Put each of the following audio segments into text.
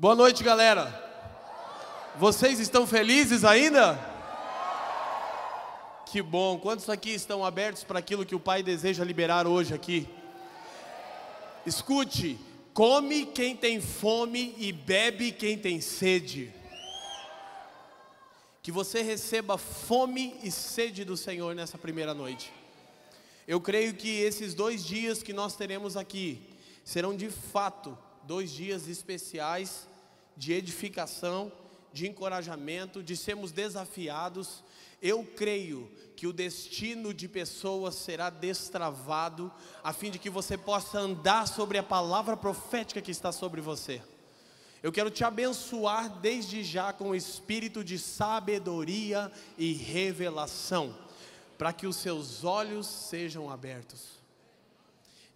Boa noite, galera. Vocês estão felizes ainda? Que bom. Quantos aqui estão abertos para aquilo que o Pai deseja liberar hoje aqui? Escute, come quem tem fome e bebe quem tem sede. Que você receba fome e sede do Senhor nessa primeira noite. Eu creio que esses 2 dias que nós teremos aqui serão de fato 2 dias especiais de edificação, de encorajamento, de sermos desafiados. Eu creio que o destino de pessoas será destravado, a fim de que você possa andar sobre a palavra profética que está sobre você. Eu quero te abençoar desde já com o espírito de sabedoria e revelação, para que os seus olhos sejam abertos.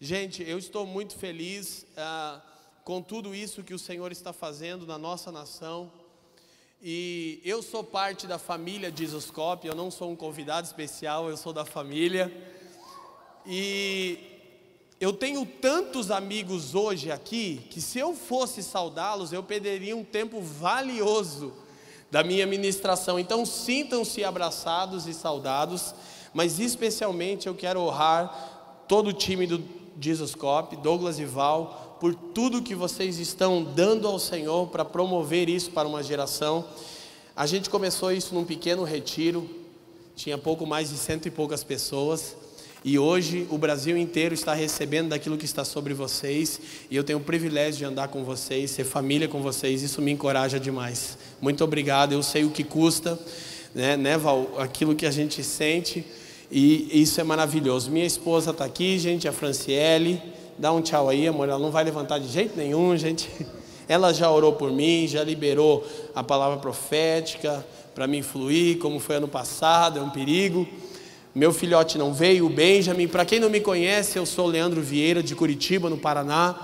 Gente, eu estou muito feliz com tudo isso que o Senhor está fazendo na nossa nação. E eu sou parte da família Jesuscope, eu não sou um convidado especial, eu sou da família. E eu tenho tantos amigos hoje aqui, que se eu fosse saudá-los, eu perderia um tempo valioso da minha ministração. Então sintam-se abraçados e saudados, mas especialmente eu quero honrar todo o time do Jesuscope, Douglas e Val, por tudo que vocês estão dando ao Senhor para promover isso para uma geração. A gente começou isso num pequeno retiro, tinha pouco mais de 100 e poucas pessoas, e hoje o Brasil inteiro está recebendo daquilo que está sobre vocês, e eu tenho o privilégio de andar com vocês, ser família com vocês. Isso me encoraja demais. Muito obrigado. Eu sei o que custa, né, Val, aquilo que a gente sente, e isso é maravilhoso. Minha esposa está aqui, gente, a Franciele. Dá um tchau aí, amor. Ela não vai levantar de jeito nenhum, gente. Ela já orou por mim, já liberou a palavra profética para mim fluir, como foi ano passado. É um perigo. Meu filhote não veio, o Benjamin. Para quem não me conhece, eu sou o Leandro Vieira, de Curitiba, no Paraná.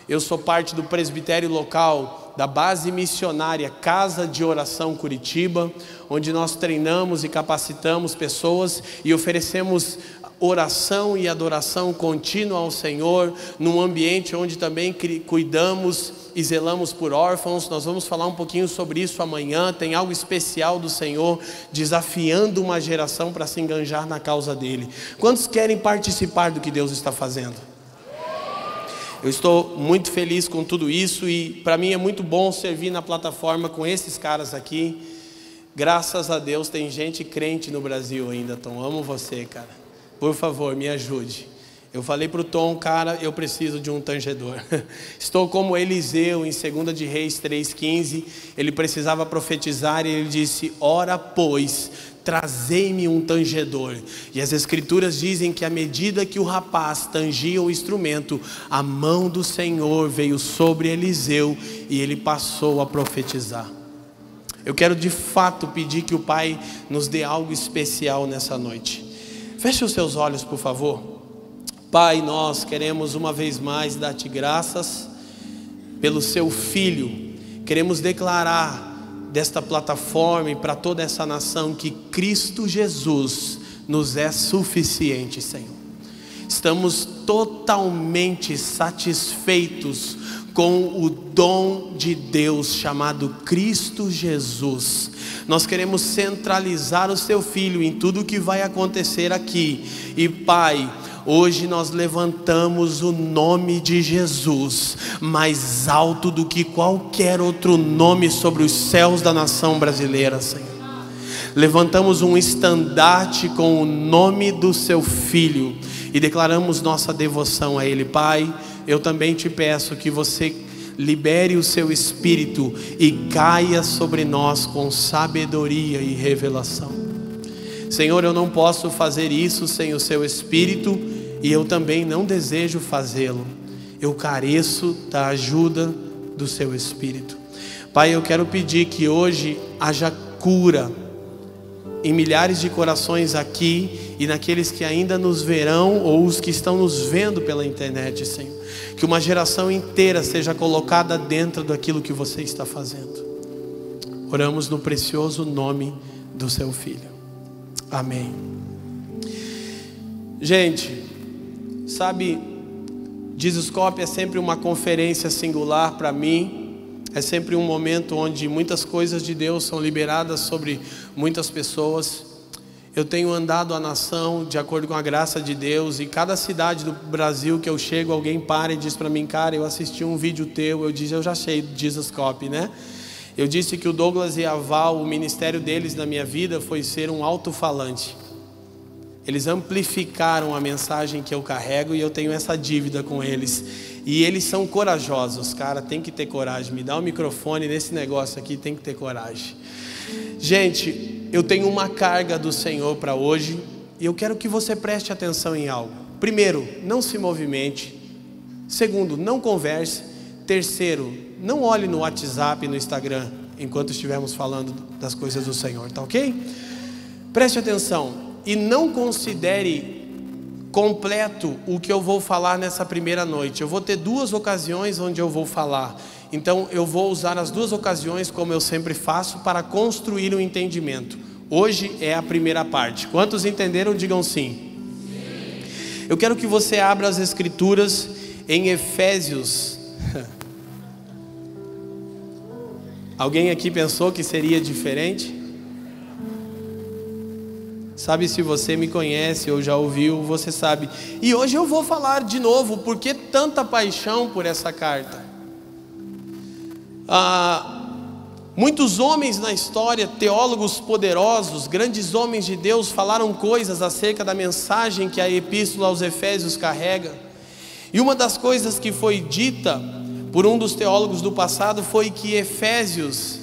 Eu sou parte do presbitério local da base missionária Casa de Oração Curitiba, onde nós treinamos e capacitamos pessoas e oferecemos oração e adoração contínua ao Senhor, num ambiente onde também cuidamos e zelamos por órfãos. Nós vamos falar um pouquinho sobre isso amanhã. Tem algo especial do Senhor desafiando uma geração para se enganjar na causa dele. Quantos querem participar do que Deus está fazendo? Eu estou muito feliz com tudo isso, e para mim é muito bom servir na plataforma com esses caras aqui. Graças a Deus tem gente crente no Brasil ainda. Tom, amo você, cara. Por favor, me ajude. Eu falei para o Tom, cara, eu preciso de um tangedor. Estou como Eliseu em 2 de Reis 3,15. Ele precisava profetizar e ele disse: ora pois, trazei-me um tangedor. E as escrituras dizem que à medida que o rapaz tangia o instrumento, a mão do Senhor veio sobre Eliseu e ele passou a profetizar. Eu quero de fato pedir que o Pai nos dê algo especial nessa noite. Feche os seus olhos, por favor. Pai, nós queremos uma vez mais dar-te graças pelo seu Filho. Queremos declarar desta plataforma e para toda essa nação que Cristo Jesus nos é suficiente, Senhor. Estamos totalmente satisfeitos com o dom de Deus chamado Cristo Jesus. Nós queremos centralizar o seu Filho em tudo o que vai acontecer aqui. E Pai, hoje nós levantamos o nome de Jesus mais alto do que qualquer outro nome sobre os céus da nação brasileira, Senhor. Levantamos um estandarte com o nome do seu Filho e declaramos nossa devoção a Ele. Pai, eu também te peço que você libere o seu Espírito e caia sobre nós com sabedoria e revelação. Senhor, eu não posso fazer isso sem o seu Espírito, e eu também não desejo fazê-lo. Eu careço da ajuda do seu Espírito. Pai, eu quero pedir que hoje haja cura em milhares de corações aqui e naqueles que ainda nos verão ou os que estão nos vendo pela internet, Senhor. Que uma geração inteira seja colocada dentro daquilo que você está fazendo. Oramos no precioso nome do seu Filho. Amém. Gente, sabe, Jesuscope é sempre uma conferência singular para mim. É sempre um momento onde muitas coisas de Deus são liberadas sobre muitas pessoas. Eu tenho andado a nação de acordo com a graça de Deus, e cada cidade do Brasil que eu chego, alguém para e diz para mim: cara, eu assisti um vídeo teu. Eu disse: eu já sei, Jesus Copy, né? Eu disse que o Douglas e a Val, o ministério deles na minha vida foi ser um alto-falante. Eles amplificaram a mensagem que eu carrego, e eu tenho essa dívida com eles. E eles são corajosos, cara, tem que ter coragem. Me dá um microfone nesse negócio aqui, tem que ter coragem. Gente, eu tenho uma carga do Senhor para hoje, e eu quero que você preste atenção em algo. Primeiro, não se movimente. Segundo, não converse. Terceiro, não olhe no WhatsApp e no Instagram enquanto estivermos falando das coisas do Senhor, tá ok? Preste atenção e não considere completo o que eu vou falar nessa primeira noite. Eu vou ter 2 ocasiões onde eu vou falar. Então eu vou usar as 2 ocasiões, como eu sempre faço, para construir um entendimento. Hoje é a primeira parte. Quantos entenderam? Digam sim. Eu quero que você abra as escrituras em Efésios. Alguém aqui pensou que seria diferente? Sabe, se você me conhece ou já ouviu, você sabe. E hoje eu vou falar de novo, por que tanta paixão por essa carta? Muitos homens na história, teólogos poderosos, grandes homens de Deus, falaram coisas acerca da mensagem que a Epístola aos Efésios carrega. E uma das coisas que foi dita por um dos teólogos do passado foi que Efésios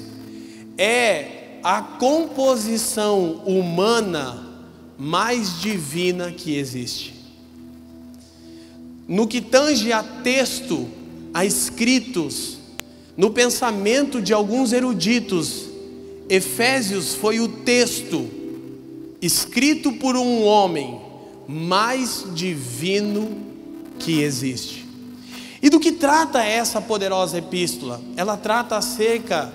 é a composição humana mais divina que existe. No que tange a texto, a escritos, no pensamento de alguns eruditos, Efésios foi o texto escrito por um homem mais divino que existe. E do que trata essa poderosa epístola? Ela trata acerca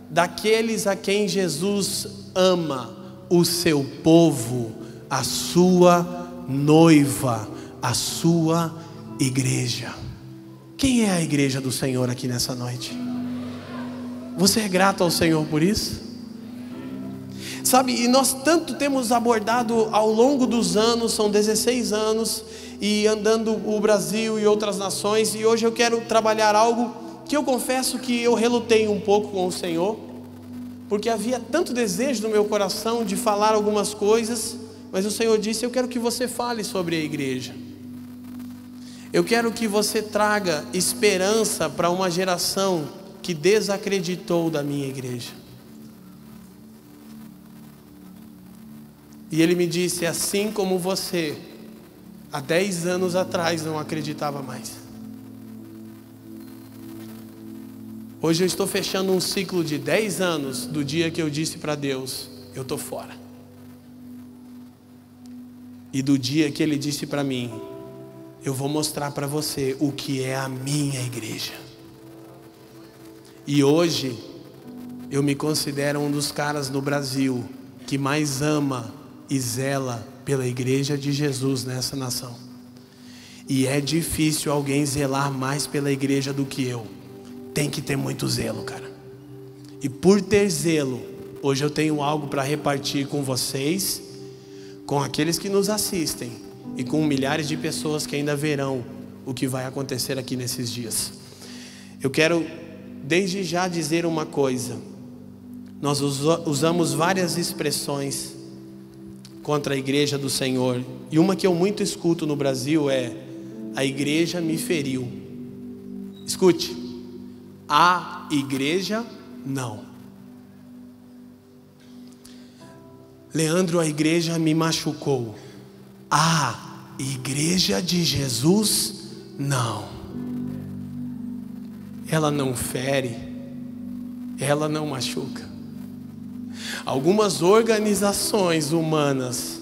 daqueles a quem Jesus ama, o seu povo, a sua noiva, a sua igreja. Quem é a igreja do Senhor aqui nessa noite? Você é grato ao Senhor por isso? Sabe, e nós tanto temos abordado ao longo dos anos, são 16 anos, e andando o Brasil e outras nações, e hoje eu quero trabalhar algo que eu confesso que eu relutei um pouco com o Senhor, porque havia tanto desejo no meu coração de falar algumas coisas, mas o Senhor disse: eu quero que você fale sobre a igreja. Eu quero que você traga esperança para uma geração que desacreditou da minha igreja. E Ele me disse: assim como você, há 10 anos atrás, não acreditava mais. Hoje eu estou fechando um ciclo de 10 anos do dia que eu disse para Deus: eu estou fora. E do dia que Ele disse para mim: eu vou mostrar para você o que é a minha igreja. E hoje eu me considero um dos caras no Brasil que mais ama e zela pela igreja de Jesus nessa nação. E é difícil alguém zelar mais pela igreja do que eu. Tem que ter muito zelo, cara. E por ter zelo, hoje eu tenho algo para repartir com vocês, com aqueles que nos assistem e com milhares de pessoas que ainda verão o que vai acontecer aqui nesses dias. Eu quero desde já dizer uma coisa. Nós usamos várias expressões contra a igreja do Senhor, e uma que eu muito escuto no Brasil é: a igreja me feriu. Escute, a igreja não. Leandro, a igreja me machucou. A igreja de Jesus não. Ela não fere, ela não machuca. Algumas organizações humanas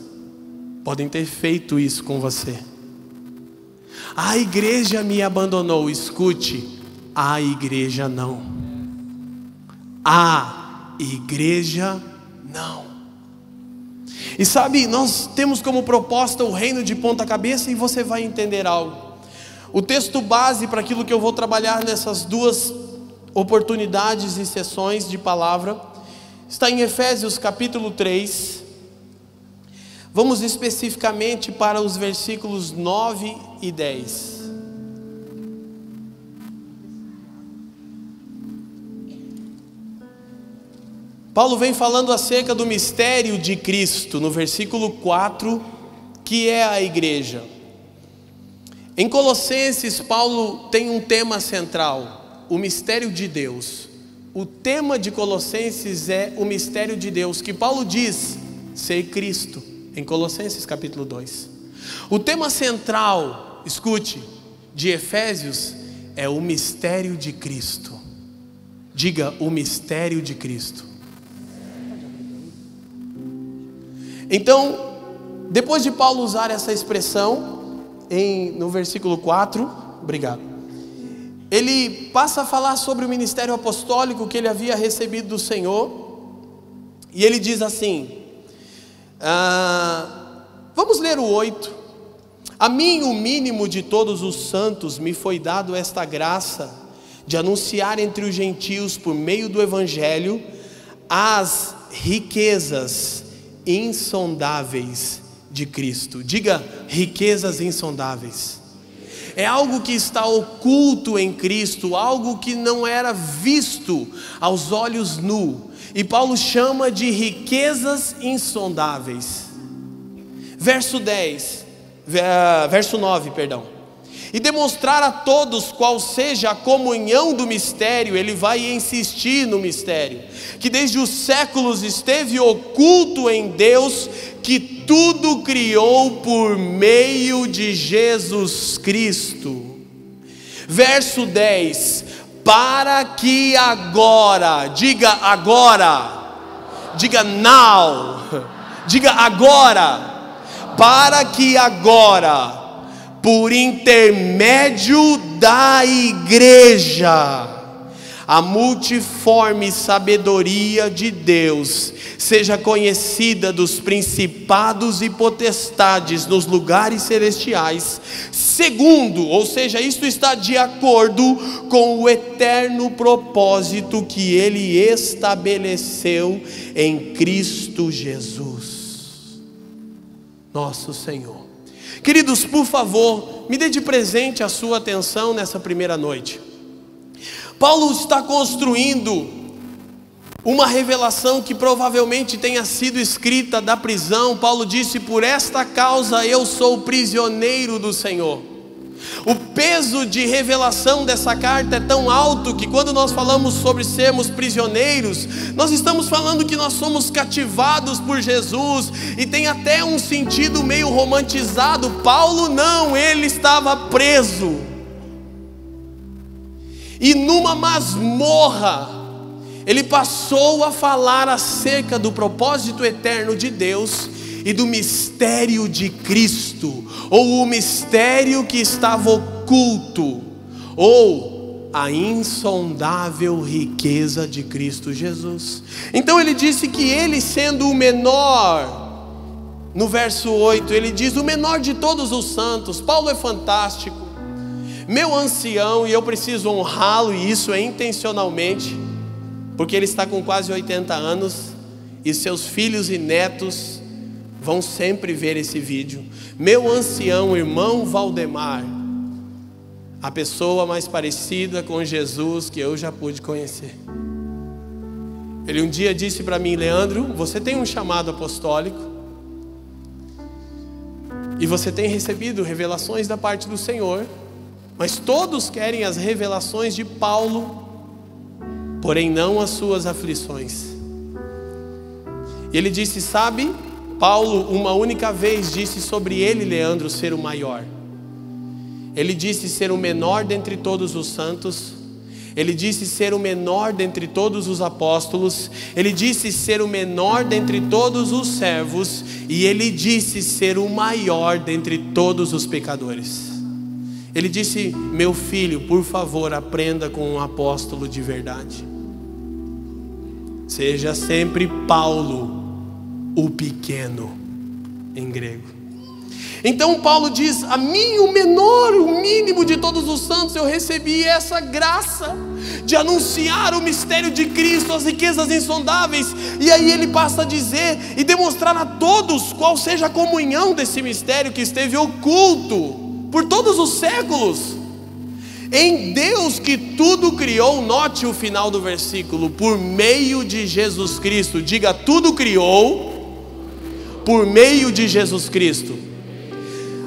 podem ter feito isso com você. A igreja me abandonou. Escute, a igreja não. A igreja não. E sabe, nós temos como proposta o reino de ponta cabeça, e você vai entender algo. O texto base para aquilo que eu vou trabalhar nessas 2 oportunidades e sessões de palavra está em Efésios capítulo 3. Vamos especificamente para os versículos 9 e 10. Paulo vem falando acerca do mistério de Cristo, no versículo 4, que é a igreja. Em Colossenses, Paulo tem um tema central, o mistério de Deus. O tema de Colossenses é o mistério de Deus, que Paulo diz ser Cristo, em Colossenses capítulo 2. O tema central, escute, de Efésios é o mistério de Cristo. Diga, o mistério de Cristo. Então, depois de Paulo usar essa expressão no versículo 4, obrigado, ele passa a falar sobre o ministério apostólico que ele havia recebido do Senhor, e ele diz assim, vamos ler o 8. A mim, o mínimo de todos os santos, me foi dado esta graça de anunciar entre os gentios, por meio do evangelho, as riquezas insondáveis de Cristo. Diga, riquezas insondáveis. É algo que está oculto em Cristo, algo que não era visto aos olhos nu, e Paulo chama de riquezas insondáveis. Verso 9, perdão. E demonstrar a todos qual seja a comunhão do mistério, ele vai insistir no mistério, que desde os séculos esteve oculto em Deus, que tudo criou por meio de Jesus Cristo. Verso 10, para que agora, diga now, diga agora, para que agora, por intermédio da igreja, a multiforme sabedoria de Deus seja conhecida dos principados e potestades nos lugares celestiais, segundo, ou seja, isto está de acordo com o eterno propósito que Ele estabeleceu em Cristo Jesus, nosso Senhor. Queridos, por favor, me dê de presente a sua atenção nessa primeira noite. Paulo está construindo uma revelação que provavelmente tenha sido escrita da prisão. Paulo disse, por esta causa eu sou prisioneiro do Senhor. O peso de revelação dessa carta é tão alto que quando nós falamos sobre sermos prisioneiros, nós estamos falando que nós somos cativados por Jesus, e tem até um sentido meio romantizado. Paulo não, ele estava preso, e numa masmorra ele passou a falar acerca do propósito eterno de Deus e do mistério de Cristo, ou o mistério que estava oculto, ou a insondável riqueza de Cristo Jesus. Então ele disse que ele, sendo o menor, no verso 8 ele diz, o menor de todos os santos. Paulo é fantástico, meu ancião, e eu preciso honrá-lo, e isso é intencionalmente, porque ele está com quase 80 anos, e seus filhos e netos vão sempre ver esse vídeo. Meu ancião irmão Valdemar, a pessoa mais parecida com Jesus que eu já pude conhecer. Ele um dia disse para mim, Leandro, você tem um chamado apostólico, e você tem recebido revelações da parte do Senhor, mas todos querem as revelações de Paulo, porém não as suas aflições. E ele disse, sabe, Paulo uma única vez disse sobre ele, Leandro, ser o maior. Ele disse ser o menor dentre todos os santos. Ele disse ser o menor dentre todos os apóstolos. Ele disse ser o menor dentre todos os servos. E ele disse ser o maior dentre todos os pecadores. Ele disse, meu filho, por favor, aprenda com um apóstolo de verdade. Seja sempre Paulo, o pequeno, em grego. Então Paulo diz: a mim, o menor, o mínimo de todos os santos, eu recebi essa graça de anunciar o mistério de Cristo, as riquezas insondáveis. E aí ele passa a dizer e demonstrar a todos qual seja a comunhão desse mistério que esteve oculto por todos os séculos em Deus que tudo criou. Note o final do versículo: por meio de Jesus Cristo. Diga: tudo criou por meio de Jesus Cristo.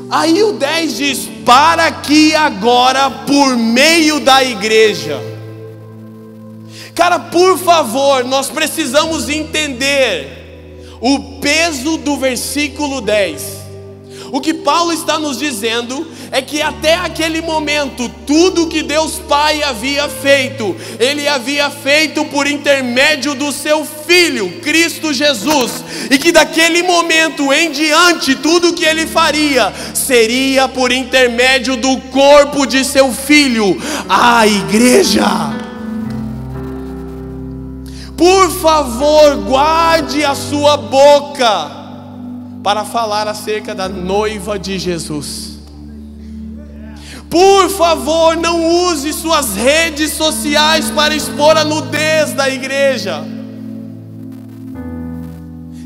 Aí o 10 diz: para que agora por meio da igreja. Cara, por favor, nós precisamos entender o peso do versículo 10. O que Paulo está nos dizendo é que até aquele momento, tudo que Deus Pai havia feito, Ele havia feito por intermédio do seu Filho, Cristo Jesus. E que daquele momento em diante, tudo que Ele faria, seria por intermédio do corpo de seu Filho, a igreja. Por favor, guarde a sua boca para falar acerca da noiva de Jesus. Por favor, não use suas redes sociais para expor a nudez da igreja.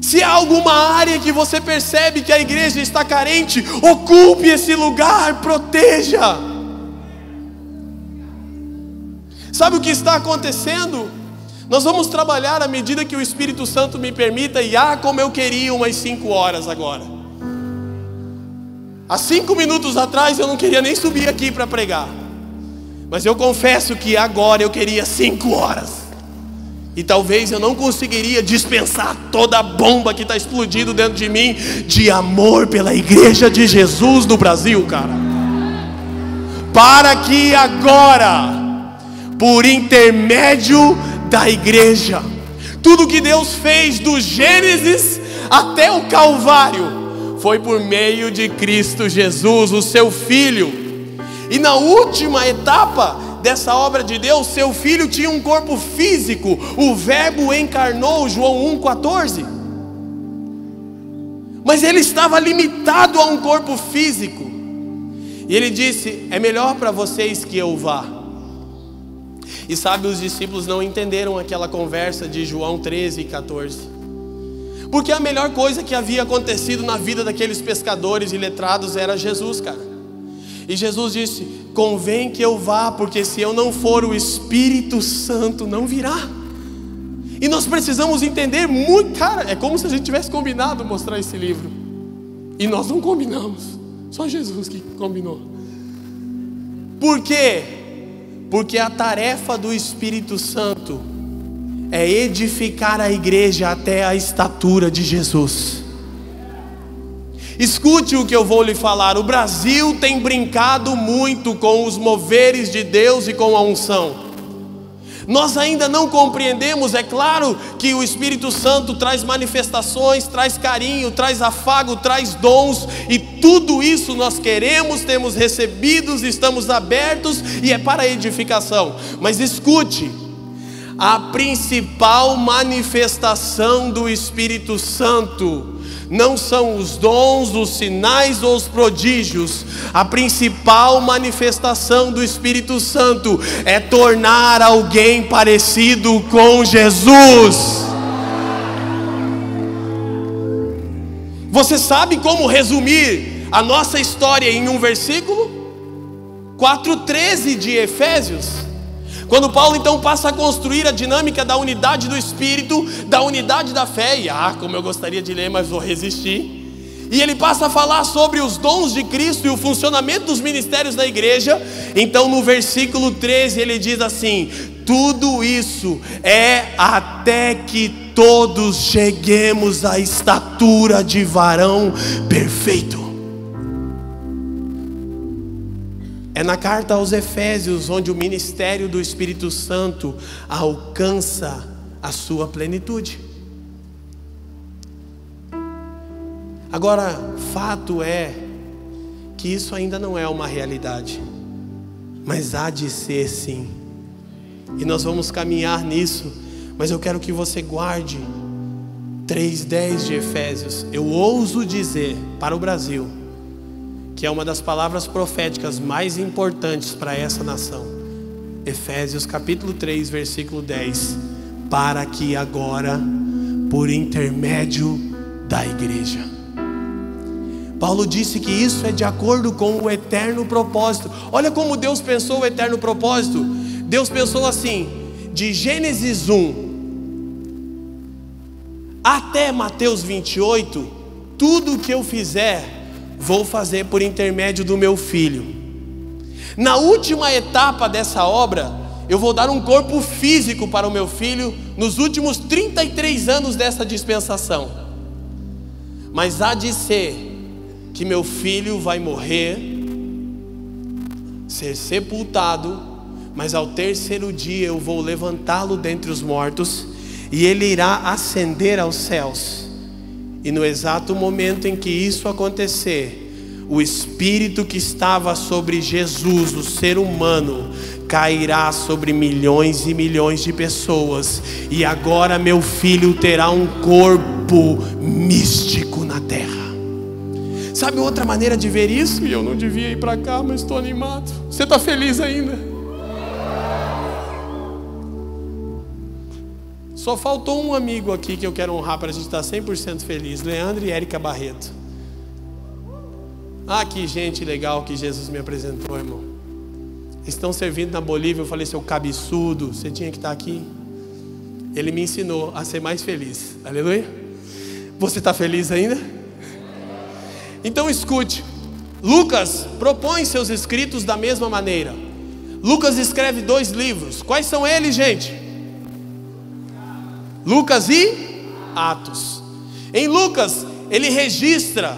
Se há alguma área que você percebe que a igreja está carente, ocupe esse lugar, proteja. Sabe o que está acontecendo? Nós vamos trabalhar à medida que o Espírito Santo me permita. E como eu queria umas 5 horas agora. Há 5 minutos atrás eu não queria nem subir aqui para pregar, mas eu confesso que agora eu queria 5 horas. E talvez eu não conseguiria dispensar toda a bomba que está explodindo dentro de mim, de amor pela igreja de Jesus no Brasil, cara. Para que agora, por intermédio da igreja, tudo que Deus fez do Gênesis até o Calvário foi por meio de Cristo Jesus, o seu Filho. E na última etapa dessa obra de Deus, seu Filho tinha um corpo físico. O Verbo encarnou, João 1,14. Mas ele estava limitado a um corpo físico. E ele disse: é melhor para vocês que eu vá. E sabe, os discípulos não entenderam aquela conversa de João 13:14. Porque a melhor coisa que havia acontecido na vida daqueles pescadores e letrados era Jesus, cara. E Jesus disse: convém que eu vá, porque se eu não for, o Espírito Santo não virá. E nós precisamos entender muito, cara, é como se a gente tivesse combinado mostrar esse livro. E nós não combinamos, só Jesus que combinou. Por quê? Porque a tarefa do Espírito Santo é edificar a igreja até a estatura de Jesus. Escute o que eu vou lhe falar. O Brasil tem brincado muito com os moveres de Deus e com a unção. Nós ainda não compreendemos. É claro que o Espírito Santo traz manifestações, traz carinho, traz afago, traz dons, e tudo isso nós queremos, temos recebidos, estamos abertos, e é para a edificação. Mas escute, a principal manifestação do Espírito Santo não são os dons, os sinais ou os prodígios. A principal manifestação do Espírito Santo é tornar alguém parecido com Jesus. Você sabe como resumir a nossa história em um versículo? 4:13 de Efésios. Quando Paulo então passa a construir a dinâmica da unidade do Espírito, da unidade da fé, e como eu gostaria de ler, mas vou resistir. E ele passa a falar sobre os dons de Cristo e o funcionamento dos ministérios da igreja. Então no versículo 13 ele diz assim: tudo isso é até que todos cheguemos à estatura de varão perfeito. É na carta aos Efésios onde o ministério do Espírito Santo alcança a sua plenitude. Agora, fato é que isso ainda não é uma realidade, mas há de ser sim. E nós vamos caminhar nisso, mas eu quero que você guarde 3:10 de Efésios. Eu ouso dizer para o Brasil que é uma das palavras proféticas mais importantes para essa nação. Efésios capítulo 3, versículo 10. Para que agora, por intermédio da igreja. Paulo disse que isso é de acordo com o eterno propósito. Olha como Deus pensou o eterno propósito. Deus pensou assim: de Gênesis 1 até Mateus 28, tudo que eu fizer, vou fazer por intermédio do meu filho. Na última etapa dessa obra, eu vou dar um corpo físico para o meu filho nos últimos 33 anos dessa dispensação. Mas há de ser que meu filho vai morrer, ser sepultado, mas ao terceiro dia eu vou levantá-lo dentre os mortos, e ele irá ascender aos céus. E no exato momento em que isso acontecer, o Espírito que estava sobre Jesus, o ser humano, cairá sobre milhões e milhões de pessoas. E agora meu filho terá um corpo místico na terra. Sabe outra maneira de ver isso? E eu não devia ir para cá, mas estou animado. Você está feliz ainda? Só faltou um amigo aqui que eu quero honrar para a gente estar 100% feliz. Leandro e Érica Barreto. Ah, que gente legal que Jesus me apresentou, irmão. Eles estão servindo na Bolívia. Eu falei: seu cabeçudo, você tinha que estar aqui. Ele me ensinou a ser mais feliz. Aleluia. Você está feliz ainda? Então escute. Lucas propõe seus escritos da mesma maneira. Lucas escreve 2 livros. Quais são eles, gente? Lucas e Atos. Em Lucas, ele registra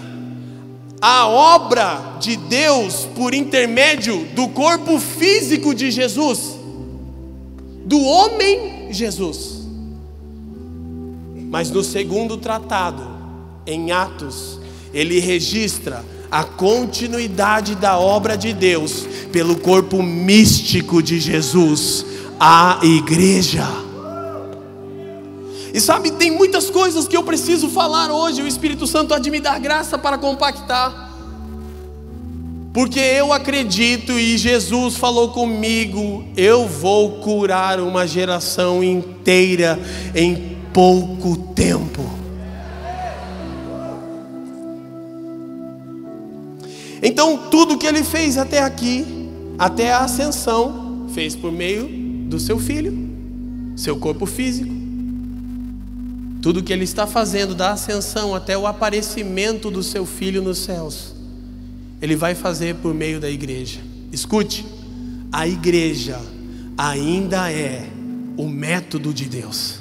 a obra de Deus por intermédio do corpo físico de Jesus, do homem Jesus. Mas no segundo tratado, em Atos, ele registra a continuidade da obra de Deus pelo corpo místico de Jesus, a igreja. E sabe, tem muitas coisas que eu preciso falar hoje. O Espírito Santo há de me dar graça para compactar, porque eu acredito, e Jesus falou comigo: eu vou curar uma geração inteira em pouco tempo. Então tudo que ele fez até aqui, até a ascensão, fez por meio do seu filho, seu corpo físico. Tudo que ele está fazendo da ascensão até o aparecimento do seu filho nos céus, ele vai fazer por meio da igreja. Escute, a igreja ainda é o método de Deus.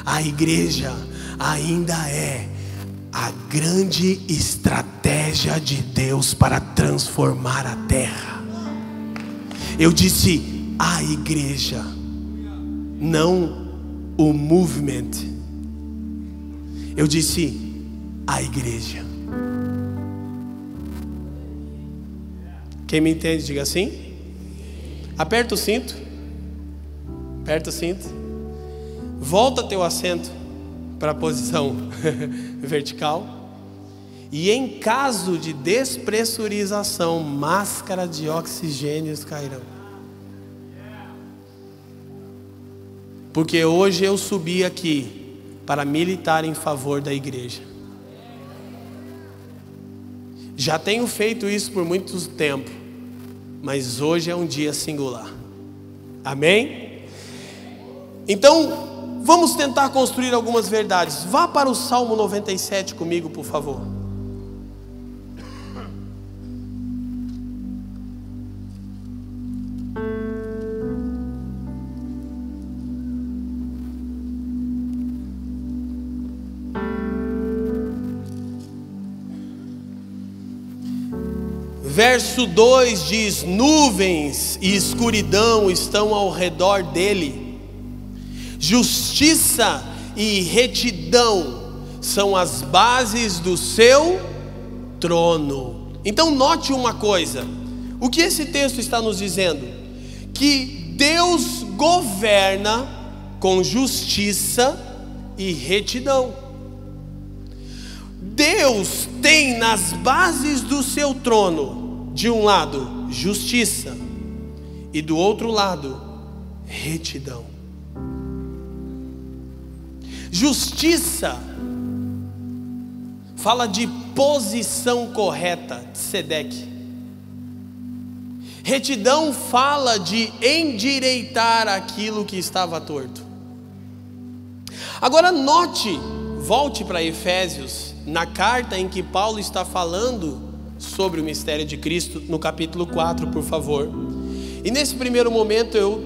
A igreja ainda é a grande estratégia de Deus para transformar a terra. Eu disse a igreja, não o movement. Eu disse a igreja. Quem me entende, diga assim. Aperta o cinto. Aperta o cinto. Volta teu assento para a posição vertical. E em caso de despressurização, máscara de oxigênios cairão. Porque hoje eu subi aqui para militar em favor da igreja. Já tenho feito isso por muito tempo, mas hoje é um dia singular. Amém? Então, vamos tentar construir algumas verdades. Vá para o Salmo 97 comigo, por favor. Verso 2 diz: nuvens e escuridão estão ao redor dele, justiça e retidão são as bases do seu trono. Então note uma coisa, o que esse texto está nos dizendo? Que Deus governa com justiça e retidão. Deus tem nas bases do seu trono, de um lado, justiça, e do outro lado, retidão. Justiça fala de posição correta, tzedeque. Retidão fala de endireitar aquilo que estava torto. Agora note, volte para Efésios, na carta em que Paulo está falando sobre o mistério de Cristo, no capítulo 4, por favor. E nesse primeiro momento eu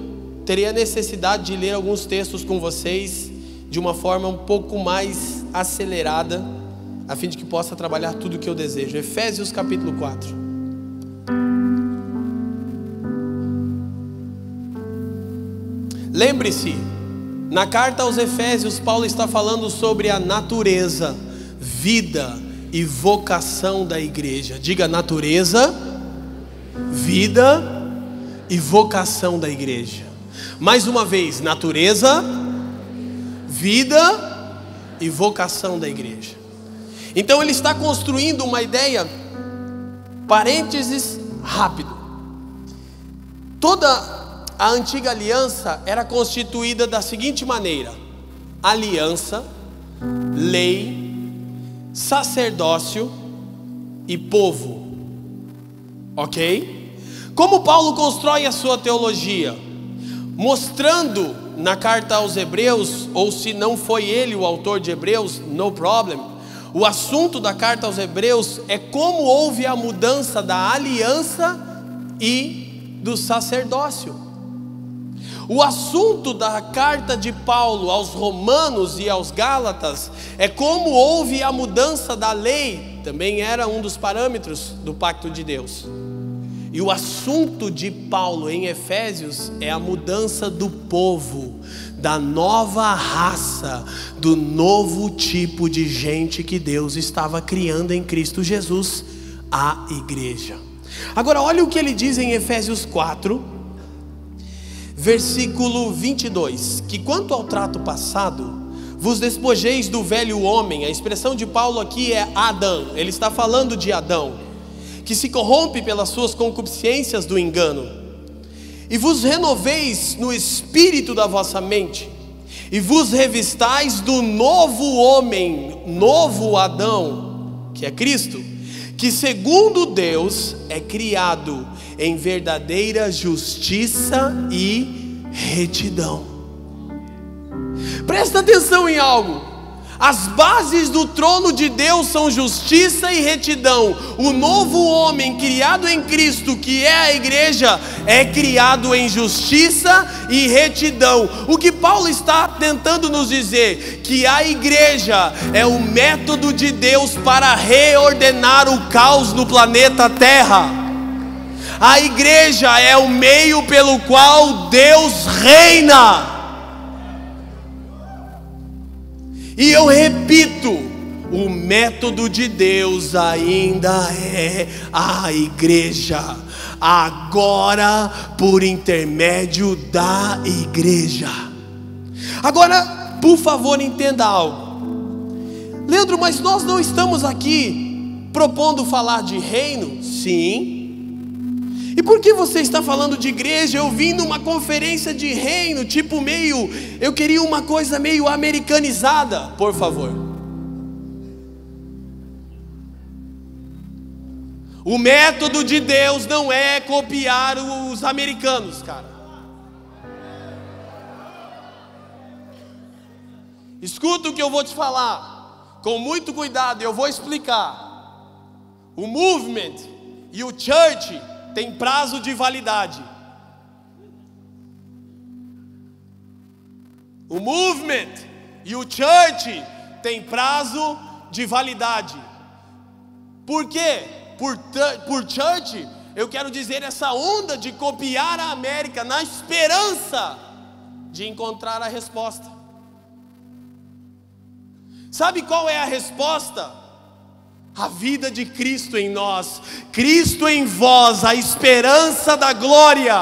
teria a necessidade de ler alguns textos com vocês, de uma forma um pouco mais acelerada, a fim de que possa trabalhar tudo o que eu desejo. Efésios capítulo 4. Lembre-se, na carta aos Efésios, Paulo está falando sobre a natureza, vida e vocação da igreja. Diga: natureza, vida e vocação da igreja. Mais uma vez, natureza, vida e vocação da igreja. Então ele está construindo uma ideia, parênteses rápido. Toda a antiga aliança era constituída da seguinte maneira: aliança, lei, sacerdócio e povo. Ok? Como Paulo constrói a sua teologia? Mostrando na carta aos Hebreus, ou se não foi ele o autor de Hebreus, no problem. O assunto da carta aos Hebreus é como houve a mudança da aliança e do sacerdócio. O assunto da carta de Paulo aos Romanos e aos Gálatas é como houve a mudança da lei, também era um dos parâmetros do pacto de Deus. E o assunto de Paulo em Efésios é a mudança do povo, da nova raça, do novo tipo de gente que Deus estava criando em Cristo Jesus, a igreja. Agora olha o que ele diz em Efésios 4, versículo 22, que quanto ao trato passado, vos despojeis do velho homem. A expressão de Paulo aqui é Adão, ele está falando de Adão, que se corrompe pelas suas concupiscências do engano, e vos renoveis no espírito da vossa mente, e vos revistais do novo homem, novo Adão, que é Cristo, que segundo Deus é criado em verdadeira justiça e retidão. Presta atenção em algo. As bases do trono de Deus são justiça e retidão. O novo homem criado em Cristo, que é a igreja, é criado em justiça e retidão. O que Paulo está tentando nos dizer? Que a igreja é o método de Deus para reordenar o caos no planeta Terra. A igreja é o meio pelo qual Deus reina. E eu repito, o método de Deus ainda é a igreja, agora por intermédio da igreja. Agora, por favor, entenda algo. Leandro, mas nós não estamos aqui propondo falar de reino? Sim. E por que você está falando de igreja? Eu vim numa conferência de reino, tipo meio, eu queria uma coisa meio americanizada, por favor. O método de Deus não é copiar os americanos, cara. Escuta o que eu vou te falar, com muito cuidado, eu vou explicar. O movement e o church tem prazo de validade. O movement e o church tem prazo de validade. Por quê? Por church, eu quero dizer essa onda de copiar a América na esperança de encontrar a resposta. Sabe qual é a resposta? A vida de Cristo em nós, Cristo em vós, a esperança da glória.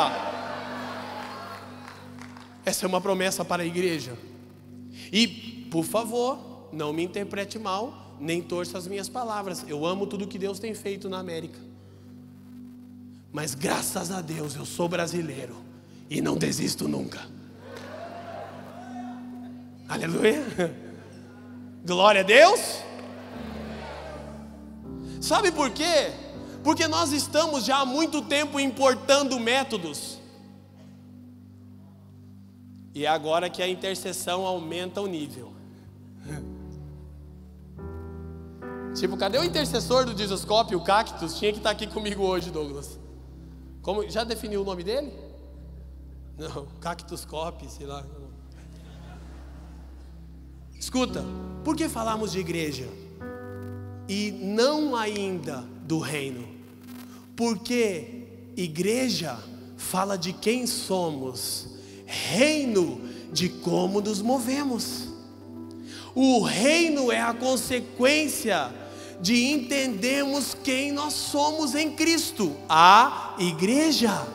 Essa é uma promessa para a igreja. E, por favor, não me interprete mal, nem torça as minhas palavras. Eu amo tudo que Deus tem feito na América. Mas graças a Deus eu sou brasileiro e não desisto nunca. Aleluia. Glória a Deus. Sabe por quê? Porque nós estamos já há muito tempo importando métodos. E é agora que a intercessão aumenta o nível. Tipo, cadê o intercessor do Jesuscope, o Cactus? Tinha que estar aqui comigo hoje, Douglas. Como, já definiu o nome dele? Não, Cactuscope, sei lá. Escuta, por que falamos de igreja? E não ainda do reino? Porque igreja fala de quem somos, reino de como nos movemos. O reino é a consequência de entendermos quem nós somos em Cristo, a igreja.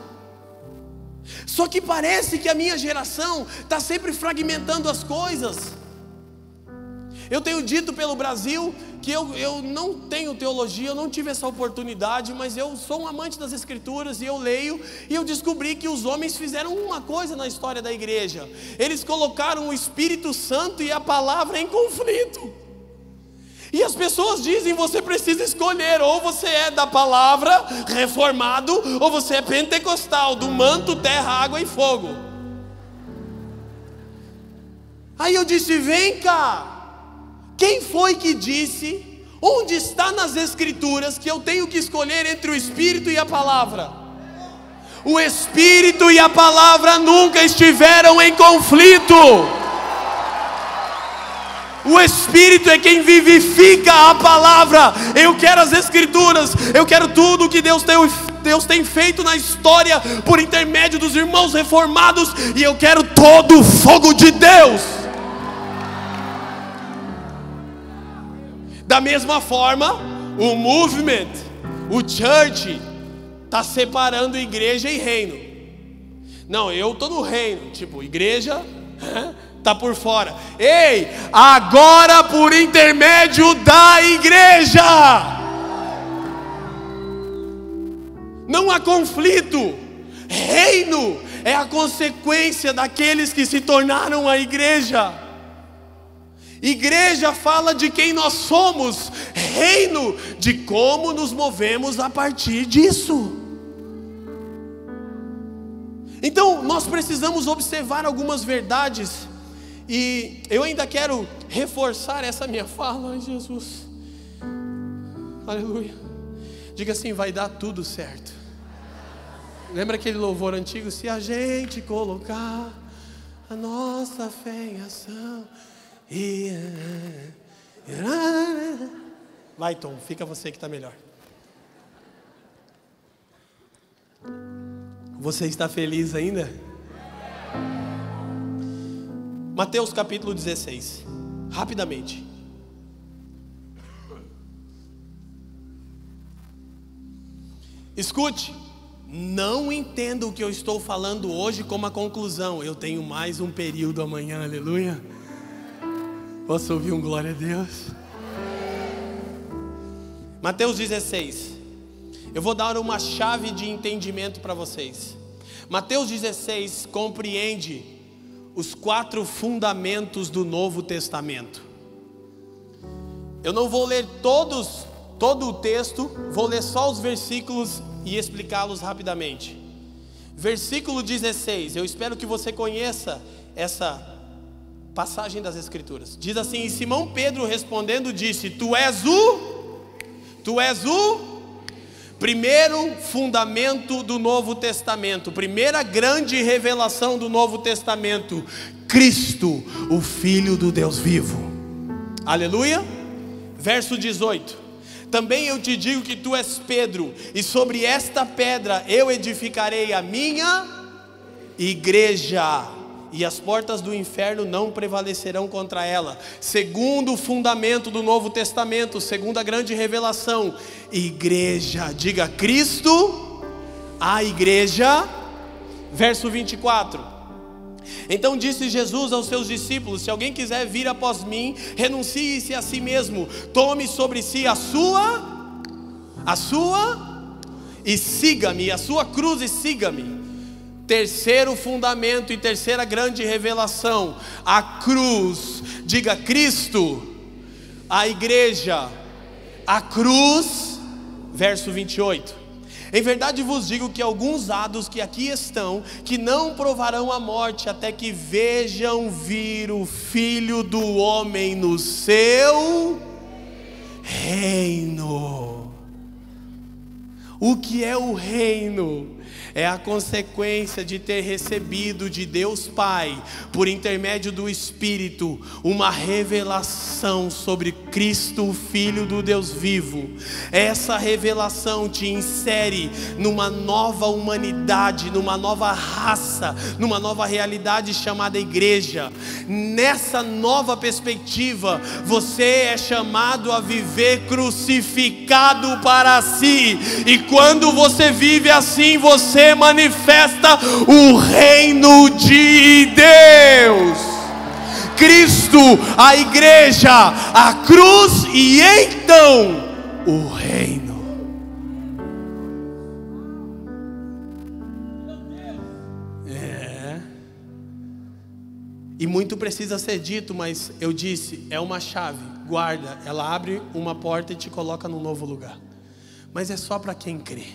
Só que parece que a minha geração está sempre fragmentando as coisas. Eu tenho dito pelo Brasil que eu não tenho teologia, eu não tive essa oportunidade, mas eu sou um amante das Escrituras e eu leio, e eu descobri que os homens fizeram uma coisa na história da igreja: eles colocaram o Espírito Santo e a palavra em conflito. E as pessoas dizem: você precisa escolher, ou você é da palavra, reformado, ou você é pentecostal, do manto, terra, água e fogo. Aí eu disse: vem cá, quem foi que disse, onde está nas Escrituras, que eu tenho que escolher entre o Espírito e a palavra? O Espírito e a palavra nunca estiveram em conflito. O Espírito é quem vivifica a palavra. Eu quero as Escrituras, eu quero tudo que Deus tem feito na história por intermédio dos irmãos reformados, e eu quero todo o fogo de Deus. Da mesma forma, o movement, o church, está separando igreja e reino. Não, eu estou no reino, tipo, igreja está por fora. Ei, agora por intermédio da igreja. Não há conflito. Reino é a consequência daqueles que se tornaram a igreja. Igreja fala de quem nós somos, reino de como nos movemos a partir disso. Então nós precisamos observar algumas verdades, e eu ainda quero reforçar essa minha fala. Ai, Jesus, aleluia. Diga assim: vai dar tudo certo. Lembra aquele louvor antigo? Se a gente colocar a nossa fé em ação. Vai, Tom, fica você que está melhor. Você está feliz ainda? Mateus capítulo 16, rapidamente. Escute, não entenda o que eu estou falando hoje como a conclusão. Eu tenho mais um período amanhã, aleluia. Posso ouvir um glória a Deus? Mateus 16. Eu vou dar uma chave de entendimento para vocês. Mateus 16 compreende os 4 fundamentos do Novo Testamento. Eu não vou ler todo o texto, vou ler só os versículos e explicá-los rapidamente. Versículo 16, eu espero que você conheça essa passagem das Escrituras. Diz assim: e Simão Pedro respondendo disse: Tu és o primeiro fundamento do Novo Testamento, primeira grande revelação do Novo Testamento, Cristo, o Filho do Deus vivo. Aleluia. Verso 18: também eu te digo que tu és Pedro, e sobre esta pedra eu edificarei a minha igreja, e as portas do inferno não prevalecerão contra ela. Segundo fundamento do Novo Testamento, segunda grande revelação, igreja. Diga: Cristo, a igreja. Verso 24: Então disse Jesus aos seus discípulos: se alguém quiser vir após mim, renuncie-se a si mesmo, tome sobre si a sua e siga-me, a sua cruz e siga-me. Terceiro fundamento e terceira grande revelação: a cruz. Diga Cristo, a igreja, a cruz. Verso 28. Em verdade vos digo que alguns há dos que aqui estão, que não provarão a morte, até que vejam vir o Filho do Homem no seu reino. O que é o reino? É a consequência de ter recebido de Deus Pai, por intermédio do Espírito, uma revelação sobre Cristo, o Filho do Deus vivo. Essa revelação te insere numa nova humanidade, numa nova raça, numa nova realidade chamada igreja. Nessa nova perspectiva, você é chamado a viver crucificado para si. E quando você vive assim, você manifesta o reino de Deus. Cristo, a igreja, a cruz e então o reino. E muito precisa ser dito, mas eu disse, é uma chave, guarda, ela abre uma porta e te coloca num novo lugar. Mas é só para quem crê.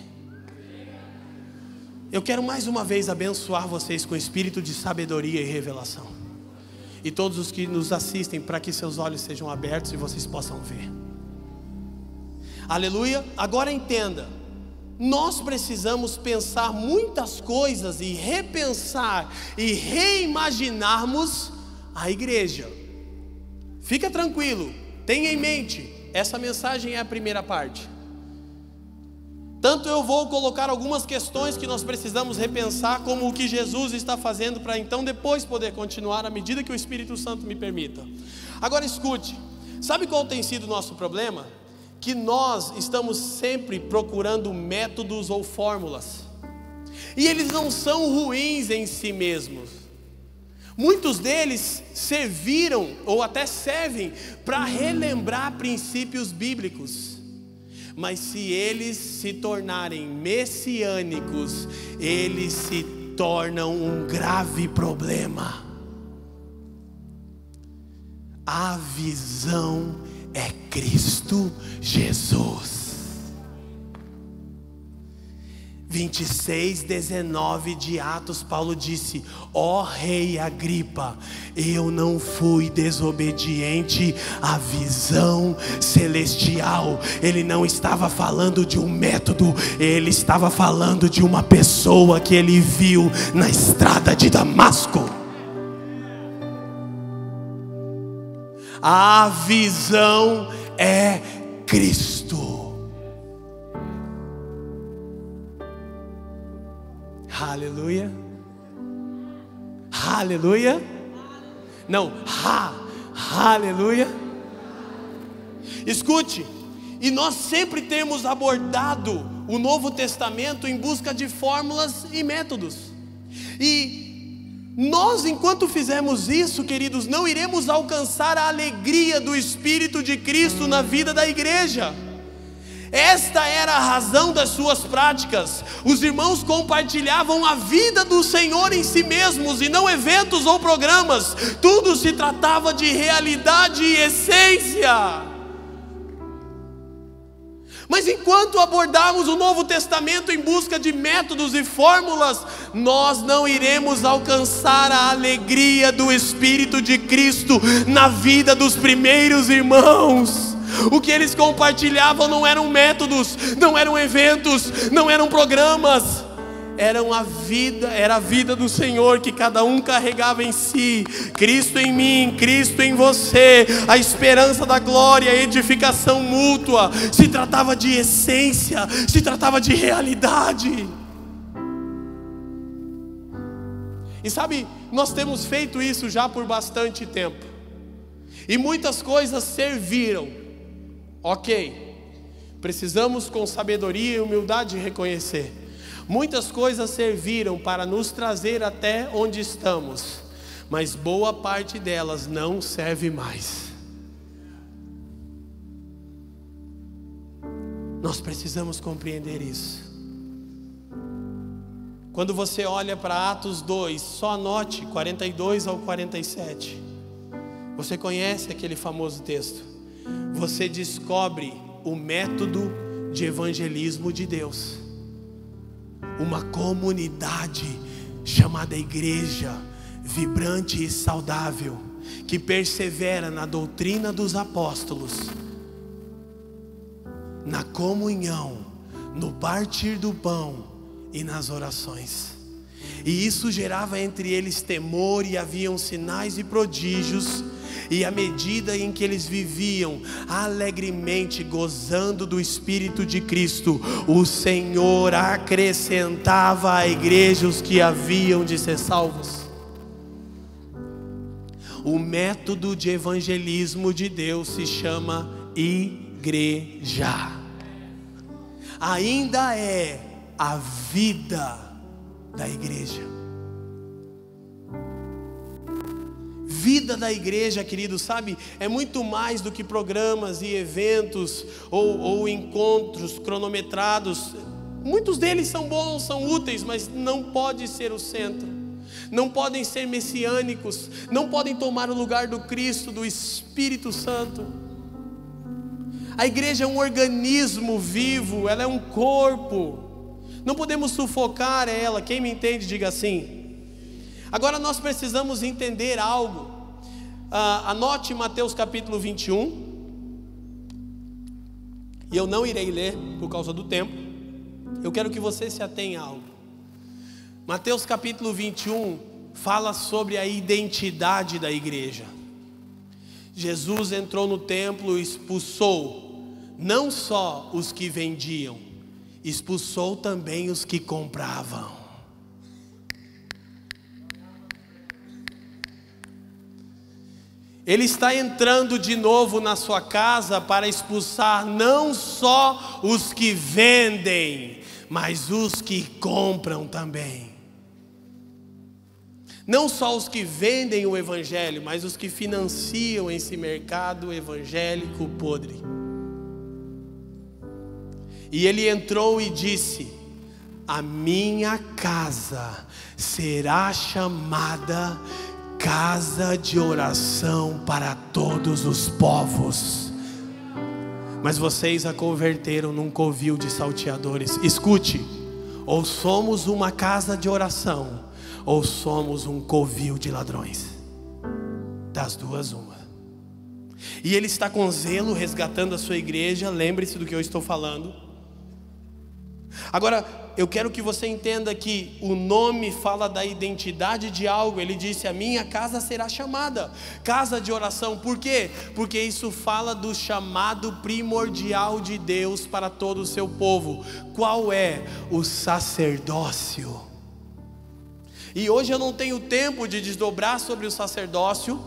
Eu quero mais uma vez abençoar vocês com espírito de sabedoria e revelação. E todos os que nos assistem, para que seus olhos sejam abertos e vocês possam ver. Aleluia. Agora entenda, nós precisamos pensar muitas coisas e repensar e reimaginarmos a igreja. Fica tranquilo, tenha em mente, essa mensagem é a primeira parte. Tanto eu vou colocar algumas questões que nós precisamos repensar, como o que Jesus está fazendo, para então depois poder continuar à medida que o Espírito Santo me permita. Agora escute, sabe qual tem sido o nosso problema? Que nós estamos sempre procurando métodos ou fórmulas, e eles não são ruins em si mesmos. Muitos deles serviram ou até servem para relembrar princípios bíblicos. Mas se eles se tornarem messiânicos, eles se tornam um grave problema. A visão é Cristo Jesus. 26:19 de Atos, Paulo disse: ó rei Agripa, eu não fui desobediente à visão celestial. Ele não estava falando de um método, ele estava falando de uma pessoa que ele viu na estrada de Damasco. A visão é Cristo. Aleluia. Aleluia. Não, aleluia. Escute, e nós sempre temos abordado o Novo Testamento em busca de fórmulas e métodos. E nós, enquanto fizermos isso, queridos, não iremos alcançar a alegria do Espírito de Cristo na vida da igreja. Esta era a razão das suas práticas. Os irmãos compartilhavam a vida do Senhor em si mesmos, e não eventos ou programas. Tudo se tratava de realidade e essência. Mas enquanto abordarmos o Novo Testamento em busca de métodos e fórmulas, nós não iremos alcançar a alegria do Espírito de Cristo na vida dos primeiros irmãos. O que eles compartilhavam não eram métodos, não eram eventos, não eram programas. Era a vida do Senhor que cada um carregava em si. Cristo em mim, Cristo em você, a esperança da glória, a edificação mútua. Se tratava de essência, se tratava de realidade. E sabe, nós temos feito isso já por bastante tempo, e muitas coisas serviram. Ok, precisamos com sabedoria e humildade reconhecer. Muitas coisas serviram para nos trazer até onde estamos. mas boa parte delas não serve mais. Nós precisamos compreender isso. Quando você olha para Atos 2, só anote 42 ao 47. Você conhece aquele famoso texto. Você descobre o método de evangelismo de Deus. Uma comunidade chamada igreja, vibrante e saudável, que persevera na doutrina dos apóstolos, na comunhão, no partir do pão e nas orações. E isso gerava entre eles temor, e haviam sinais e prodígios. E à medida em que eles viviam alegremente, gozando do Espírito de Cristo, o Senhor acrescentava à igreja os que haviam de ser salvos. O método de evangelismo de Deus se chama igreja. Ainda é a vida da igreja. Vida da igreja, querido, sabe, é muito mais do que programas e eventos ou encontros cronometrados. Muitos deles são bons, são úteis, mas não pode ser o centro. Não podem ser messiânicos, não podem tomar o lugar do Cristo, do Espírito Santo. A igreja é um organismo vivo, ela é um corpo. Não podemos sufocar ela. Quem me entende, diga assim. Agora nós precisamos entender algo. Anote Mateus capítulo 21. E eu não irei ler por causa do tempo. Eu quero que você se atenha a algo. Mateus capítulo 21 fala sobre a identidade da igreja. Jesus entrou no templo e expulsou não só os que vendiam, expulsou também os que compravam. Ele está entrando de novo na sua casa para expulsar não só os que vendem, mas os que compram também. Não só os que vendem o evangelho, mas os que financiam esse mercado evangélico podre. E ele entrou e disse: a minha casa será chamada casa de oração para todos os povos. Mas vocês a converteram num covil de salteadores. Escute, ou somos uma casa de oração, ou somos um covil de ladrões. Das duas, uma. E ele está com zelo resgatando a sua igreja. Lembre-se do que eu estou falando. Agora, eu quero que você entenda que o nome fala da identidade de algo. Ele disse: a minha casa será chamada casa de oração. Por quê? Porque isso fala do chamado primordial de Deus para todo o seu povo. Qual é? O sacerdócio. E hoje eu não tenho tempo de desdobrar sobre o sacerdócio,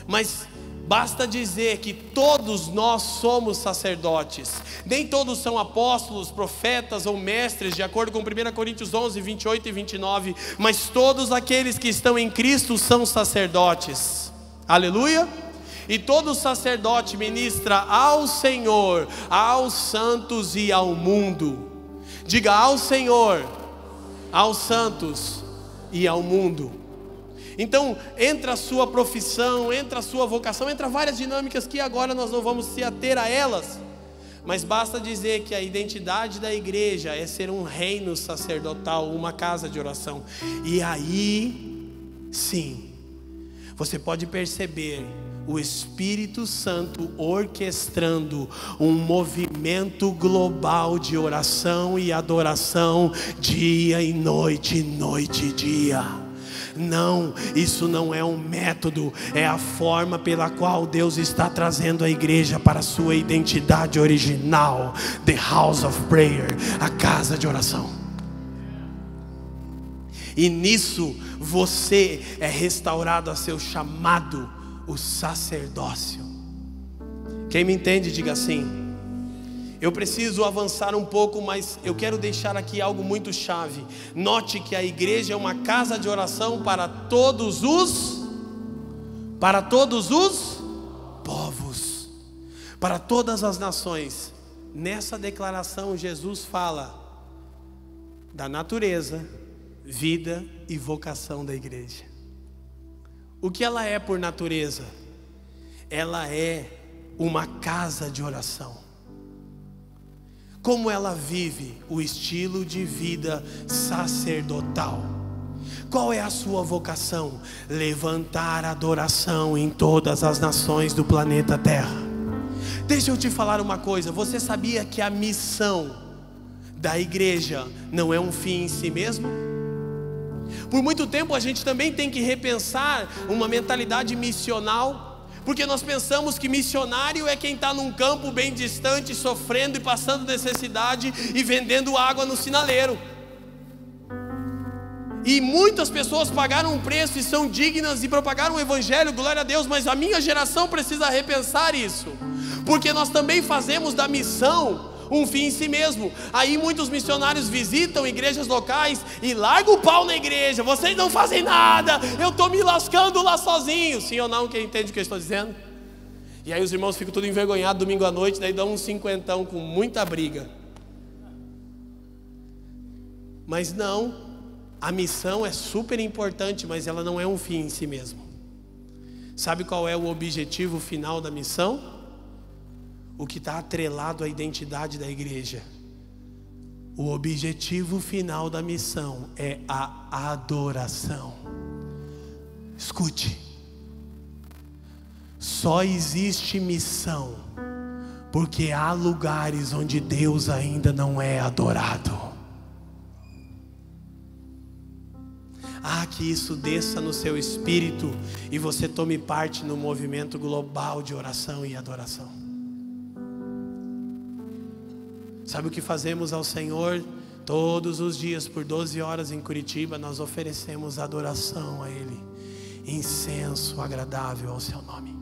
mas basta dizer que todos nós somos sacerdotes. Nem todos são apóstolos, profetas ou mestres, de acordo com 1 Coríntios 11, 28 e 29. Mas todos aqueles que estão em Cristo são sacerdotes. Aleluia! E todo sacerdote ministra ao Senhor, aos santos e ao mundo. Diga: ao Senhor, aos santos e ao mundo. Então entra a sua profissão, entra a sua vocação, entra várias dinâmicas que agora nós não vamos se ater a elas, mas basta dizer que a identidade da igreja é ser um reino sacerdotal, uma casa de oração. E aí sim, você pode perceber o Espírito Santo orquestrando um movimento global de oração e adoração, dia e noite, noite e dia. Não, isso não é um método, é a forma pela qual Deus está trazendo a igreja para a sua identidade original, the house of prayer, a casa de oração. E nisso você é restaurado a seu chamado, o sacerdócio. Quem me entende, diga assim. Eu preciso avançar um pouco, mas eu quero deixar aqui algo muito chave. Note que a igreja é uma casa de oração para todos os para todos os povos, para todas as nações. Nessa declaração, Jesus fala da natureza, vida e vocação da igreja. O que ela é por natureza? Ela é uma casa de oração. Como ela vive o estilo de vida sacerdotal? Qual é a sua vocação? Levantar adoração em todas as nações do planeta Terra. Deixa eu te falar uma coisa. Você sabia que a missão da igreja não é um fim em si mesmo? Por muito tempo a gente também tem que repensar uma mentalidade missional, porque nós pensamos que missionário é quem está num campo bem distante, sofrendo e passando necessidade e vendendo água no sinaleiro. E muitas pessoas pagaram um preço e são dignas e propagaram o evangelho, glória a Deus, mas a minha geração precisa repensar isso, porque nós também fazemos da missão um fim em si mesmo. Aí muitos missionários visitam igrejas locais e largam o pau na igreja. Vocês não fazem nada, eu estou me lascando lá sozinho. Sim ou não? Quem entende o que eu estou dizendo? E aí os irmãos ficam tudo envergonhados domingo à noite, daí dão uns cinquentão com muita briga. Mas não, a missão é super importante, mas ela não é um fim em si mesmo. Sabe qual é o objetivo final da missão? O que está atrelado à identidade da igreja. O objetivo final da missão é a adoração. Escute. Só existe missão porque há lugares onde Deus ainda não é adorado. Que isso desça no seu espírito e você tome parte no movimento global de oração e adoração. Sabe o que fazemos ao Senhor? Todos os dias por 12 horas em Curitiba nós oferecemos adoração a Ele, incenso agradável ao seu nome.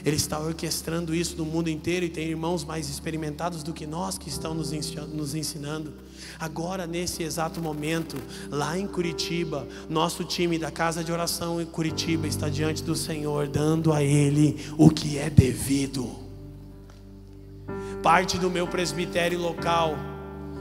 Ele está orquestrando isso no mundo inteiro e tem irmãos mais experimentados do que nós que estão nos ensinando. Agora, nesse exato momento, lá em Curitiba, nosso time da Casa de Oração em Curitiba está diante do Senhor, dando a Ele o que é devido. Parte do meu presbitério local,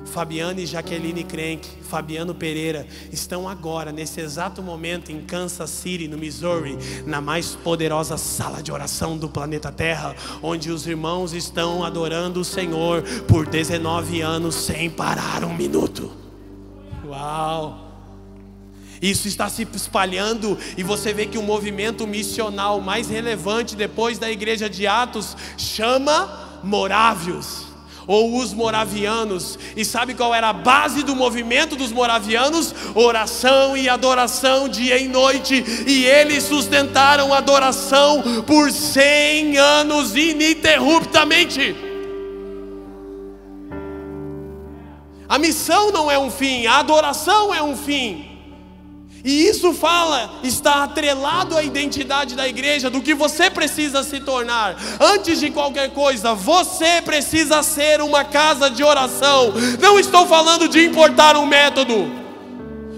Fabiana e Jaqueline Krenk, Fabiano Pereira, estão agora, nesse exato momento, em Kansas City, no Missouri, na mais poderosa sala de oração do planeta Terra, onde os irmãos estão adorando o Senhor por 19 anos sem parar um minuto. Uau! Isso está se espalhando e você vê que o movimento missional mais relevante depois da igreja de Atos chama Morávios, ou os moravianos. E sabe qual era a base do movimento dos moravianos? Oração e adoração dia e noite. E eles sustentaram a adoração por 100 anos ininterruptamente. A missão não é um fim, a adoração é um fim. E isso está atrelado à identidade da igreja, do que você precisa se tornar. Antes de qualquer coisa, você precisa ser uma casa de oração. Não estou falando de importar um método,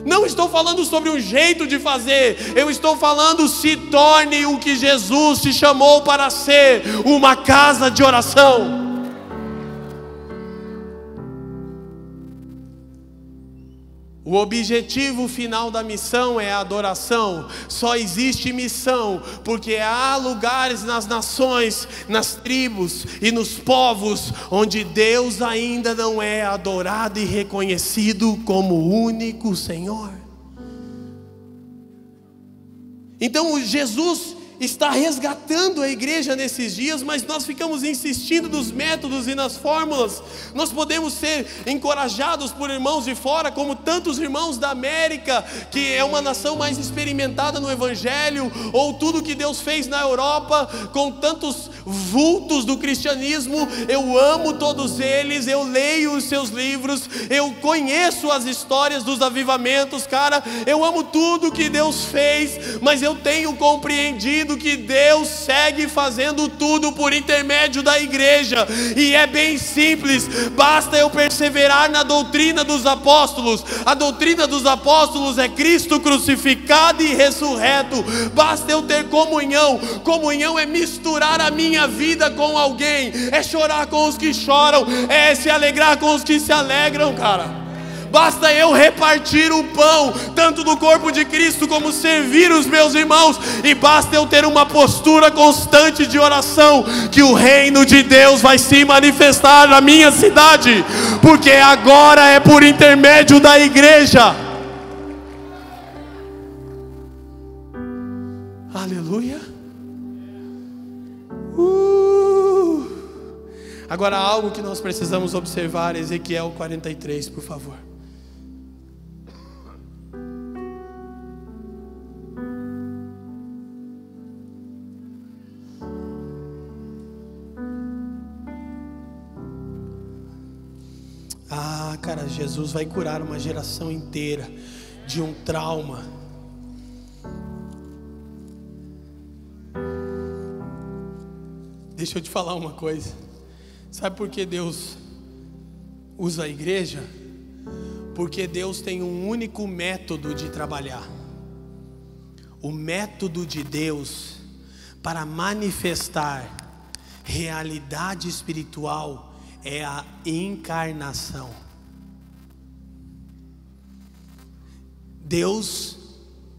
não estou falando sobre um jeito de fazer. Eu estou falando, se torne o que Jesus te chamou para ser, uma casa de oração. O objetivo final da missão é a adoração. Só existe missão porque há lugares nas nações, nas tribos e nos povos onde Deus ainda não é adorado e reconhecido como o único Senhor. Então Jesus está resgatando a igreja nesses dias, mas nós ficamos insistindo nos métodos e nas fórmulas. Nós podemos ser encorajados por irmãos de fora, como tantos irmãos da América, que é uma nação mais experimentada no Evangelho, ou tudo que Deus fez na Europa, com tantos vultos do cristianismo, eu amo todos eles, eu leio os seus livros, eu conheço as histórias dos avivamentos, cara, eu amo tudo que Deus fez, mas eu tenho compreendido que Deus segue fazendo tudo por intermédio da igreja, e é bem simples, basta eu perseverar na doutrina dos apóstolos. A doutrina dos apóstolos é Cristo crucificado e ressurreto. Basta eu ter comunhão. Comunhão é misturar a minha vida com alguém, é chorar com os que choram, é se alegrar com os que se alegram, cara. Basta eu repartir o pão, tanto do corpo de Cristo, como servir os meus irmãos, e basta eu ter uma postura constante de oração, que o reino de Deus vai se manifestar na minha cidade, porque agora é por intermédio da igreja. Aleluia. Agora algo que nós precisamos observar, Ezequiel 43, por favor. Cara, Jesus vai curar uma geração inteira de um trauma. Deixa eu te falar uma coisa. Sabe por que Deus usa a igreja? Porque Deus tem um único método de trabalhar. O método de Deus para manifestar realidade espiritual é a encarnação. Deus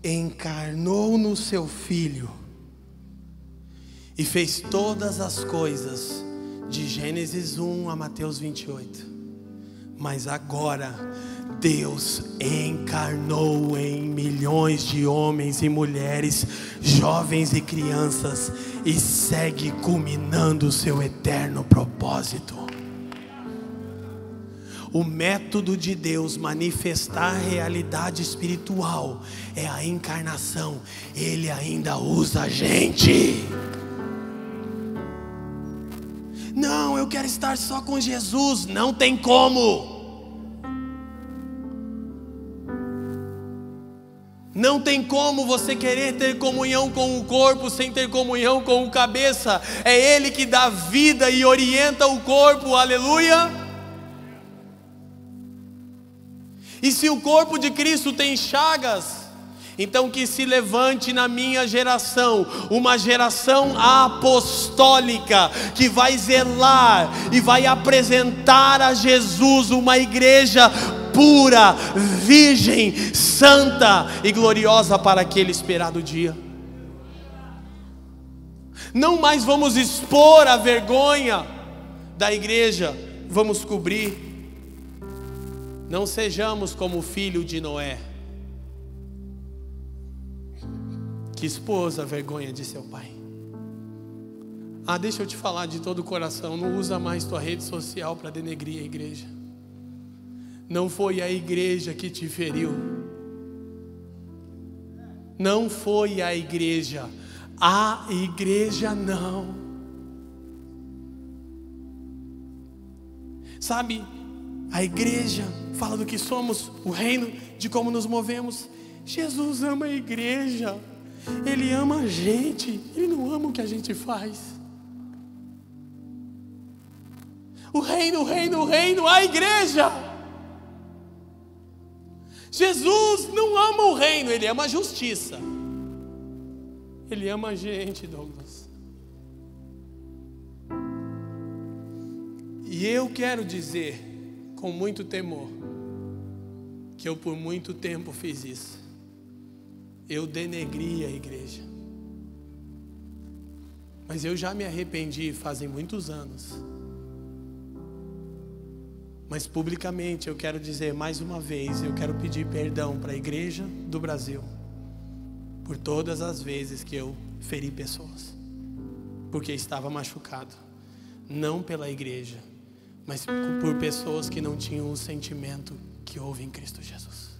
encarnou no seu Filho e fez todas as coisas de Gênesis 1 a Mateus 28. Mas agora Deus encarnou em milhões de homens e mulheres, jovens e crianças, e segue culminando o seu eterno propósito. O método de Deus manifestar a realidade espiritual é a encarnação. Ele ainda usa a gente. Não, eu quero estar só com Jesus. Não tem como. Não tem como você querer ter comunhão com o corpo sem ter comunhão com o cabeça. É Ele que dá vida e orienta o corpo. Aleluia. E se o corpo de Cristo tem chagas, então que se levante na minha geração uma geração apostólica, que vai zelar e vai apresentar a Jesus uma igreja pura, virgem, santa e gloriosa para aquele esperado dia. Não mais vamos expor a vergonha da igreja, vamos cobrir. Não sejamos como o filho de Noé, que expôs a vergonha de seu pai. Deixa eu te falar de todo o coração, não usa mais tua rede social para denegrir a igreja. Não foi a igreja que te feriu. Não foi a igreja não. Sabe, a igreja fala do que somos, o reino, de como nos movemos. Jesus ama a igreja, Ele ama a gente, Ele não ama o que a gente faz. O reino, a igreja. Jesus não ama o reino, Ele ama a justiça. Ele ama a gente, Douglas. E eu quero dizer, com muito temor, que eu por muito tempo fiz isso. Eu denegri a igreja. Mas eu já me arrependi fazem muitos anos. Mas publicamente eu quero dizer mais uma vez, eu quero pedir perdão para a igreja do Brasil por todas as vezes que eu feri pessoas, porque estava machucado, não pela igreja, mas por pessoas que não tinham o sentimento que houve em Cristo Jesus.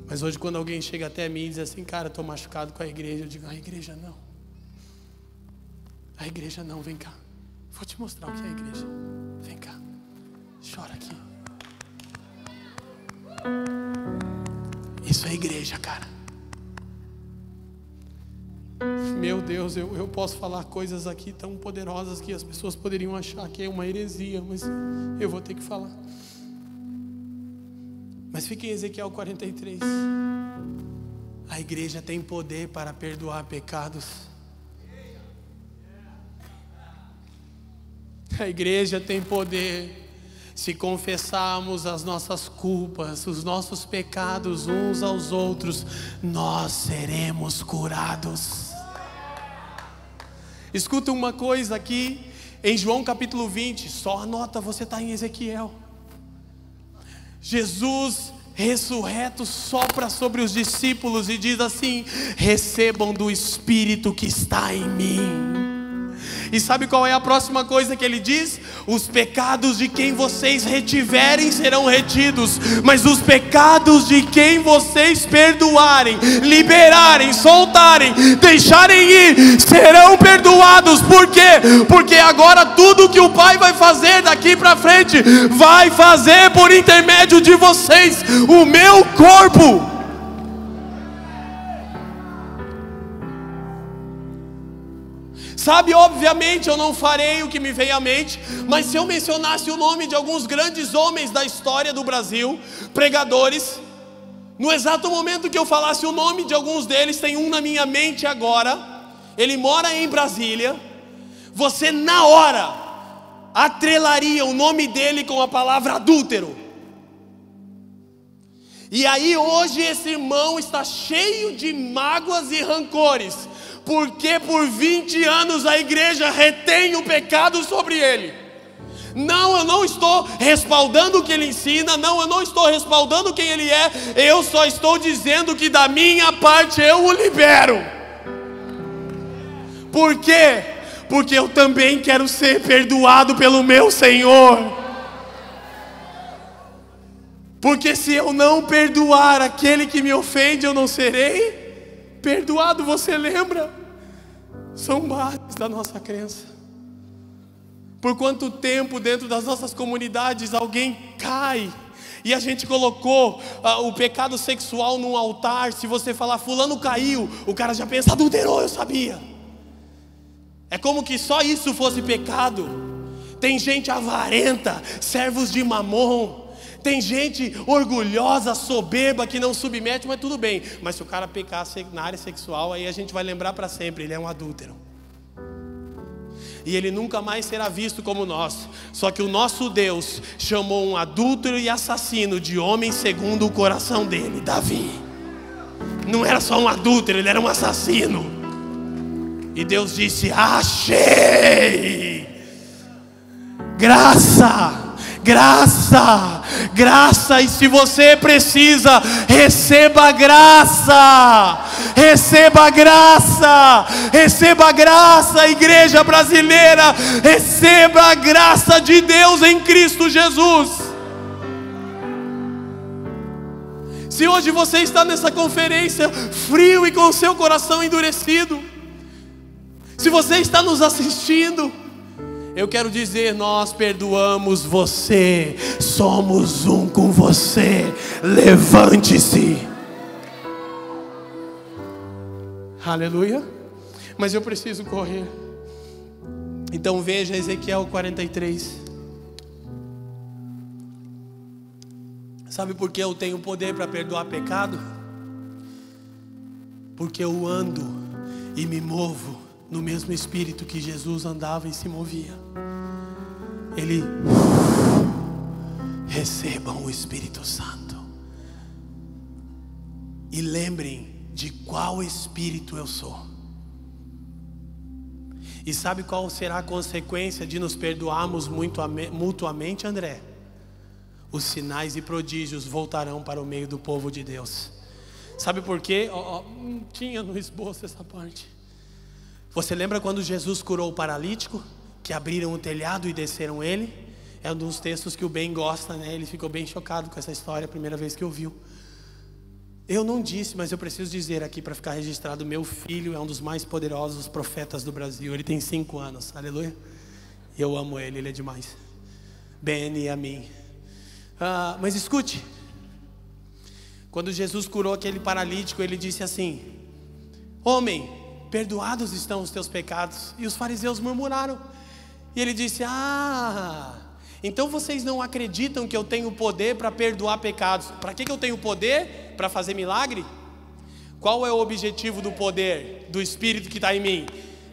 Mas hoje, quando alguém chega até mim e diz assim, cara, estou machucado com a igreja, eu digo, a igreja não. A igreja não, vem cá. Vou te mostrar o que é a igreja. Vem cá. Chora aqui. Isso é igreja, cara. Meu Deus, eu posso falar coisas aqui tão poderosas que as pessoas poderiam achar que é uma heresia, mas eu vou ter que falar. Mas fique em Ezequiel 43. A igreja tem poder para perdoar pecados. A igreja tem poder. Se confessarmos as nossas culpas, os nossos pecados uns aos outros, nós seremos curados. Escuta uma coisa aqui, em João capítulo 20, só anota, você está em Ezequiel. Jesus ressurreto sopra sobre os discípulos e diz assim: recebam do Espírito que está em mim. E sabe qual é a próxima coisa que ele diz? Os pecados de quem vocês retiverem serão retidos, mas os pecados de quem vocês perdoarem, liberarem, soltarem, deixarem ir, serão perdoados. Por quê? Porque agora tudo que o Pai vai fazer daqui para frente, vai fazer por intermédio de vocês, o meu corpo. Sabe, obviamente eu não farei o que me veio à mente, mas se eu mencionasse o nome de alguns grandes homens da história do Brasil, pregadores, no exato momento que eu falasse o nome de alguns deles, tem um na minha mente agora, ele mora em Brasília, você na hora atrelaria o nome dele com a palavra adúltero. E aí hoje esse irmão está cheio de mágoas e rancores, porque por 20 anos a igreja retém o pecado sobre ele. Não, eu não estou respaldando o que ele ensina, não, eu não estou respaldando quem ele é, eu só estou dizendo que da minha parte eu o libero. Por quê? Porque eu também quero ser perdoado pelo meu Senhor. Porque se eu não perdoar aquele que me ofende, eu não serei perdoado. Você lembra? São bases da nossa crença. Por quanto tempo dentro das nossas comunidades alguém cai e a gente colocou o pecado sexual num altar. Se você falar fulano caiu, o cara já pensa adulterou, eu sabia. É como que só isso fosse pecado. Tem gente avarenta, servos de Mamon. Tem gente orgulhosa, soberba, que não submete, mas tudo bem. Mas se o cara pecar na área sexual, aí a gente vai lembrar para sempre, ele é um adúltero. E ele nunca mais será visto como nós. Só que o nosso Deus chamou um adúltero e assassino de homem segundo o coração dele, Davi. Não era só um adúltero, ele era um assassino. E Deus disse: achei! Graça! Graça, graça, e se você precisa, receba graça, receba graça, receba graça, igreja brasileira, receba a graça de Deus em Cristo Jesus. Se hoje você está nessa conferência frio e com o seu coração endurecido, se você está nos assistindo, eu quero dizer, nós perdoamos você, somos um com você, levante-se. Aleluia. Mas eu preciso correr. Então veja Ezequiel 43. Sabe por que eu tenho poder para perdoar pecado? Porque eu ando e me movo no mesmo espírito que Jesus andava e se movia. Ele: recebam o Espírito Santo e lembrem de qual espírito eu sou. E sabe qual será a consequência de nos perdoarmos mutuamente, André? Os sinais e prodígios voltarão para o meio do povo de Deus. Sabe por quê? Tinha no esboço essa parte. Você lembra quando Jesus curou o paralítico? Que abriram o telhado e desceram ele? É um dos textos que o Ben gosta, né? Ele ficou bem chocado com essa história a primeira vez que ouviu. Eu não disse, mas eu preciso dizer aqui para ficar registrado: meu filho é um dos mais poderosos profetas do Brasil. Ele tem 5 anos, aleluia. Eu amo ele é demais. Ben e a mim. Mas escute, quando Jesus curou aquele paralítico, ele disse assim: homem, perdoados estão os teus pecados. E os fariseus murmuraram. E ele disse: então vocês não acreditam que eu tenho poder para perdoar pecados? Para que eu tenho poder? Para fazer milagre? Qual é o objetivo do poder do Espírito que está em mim?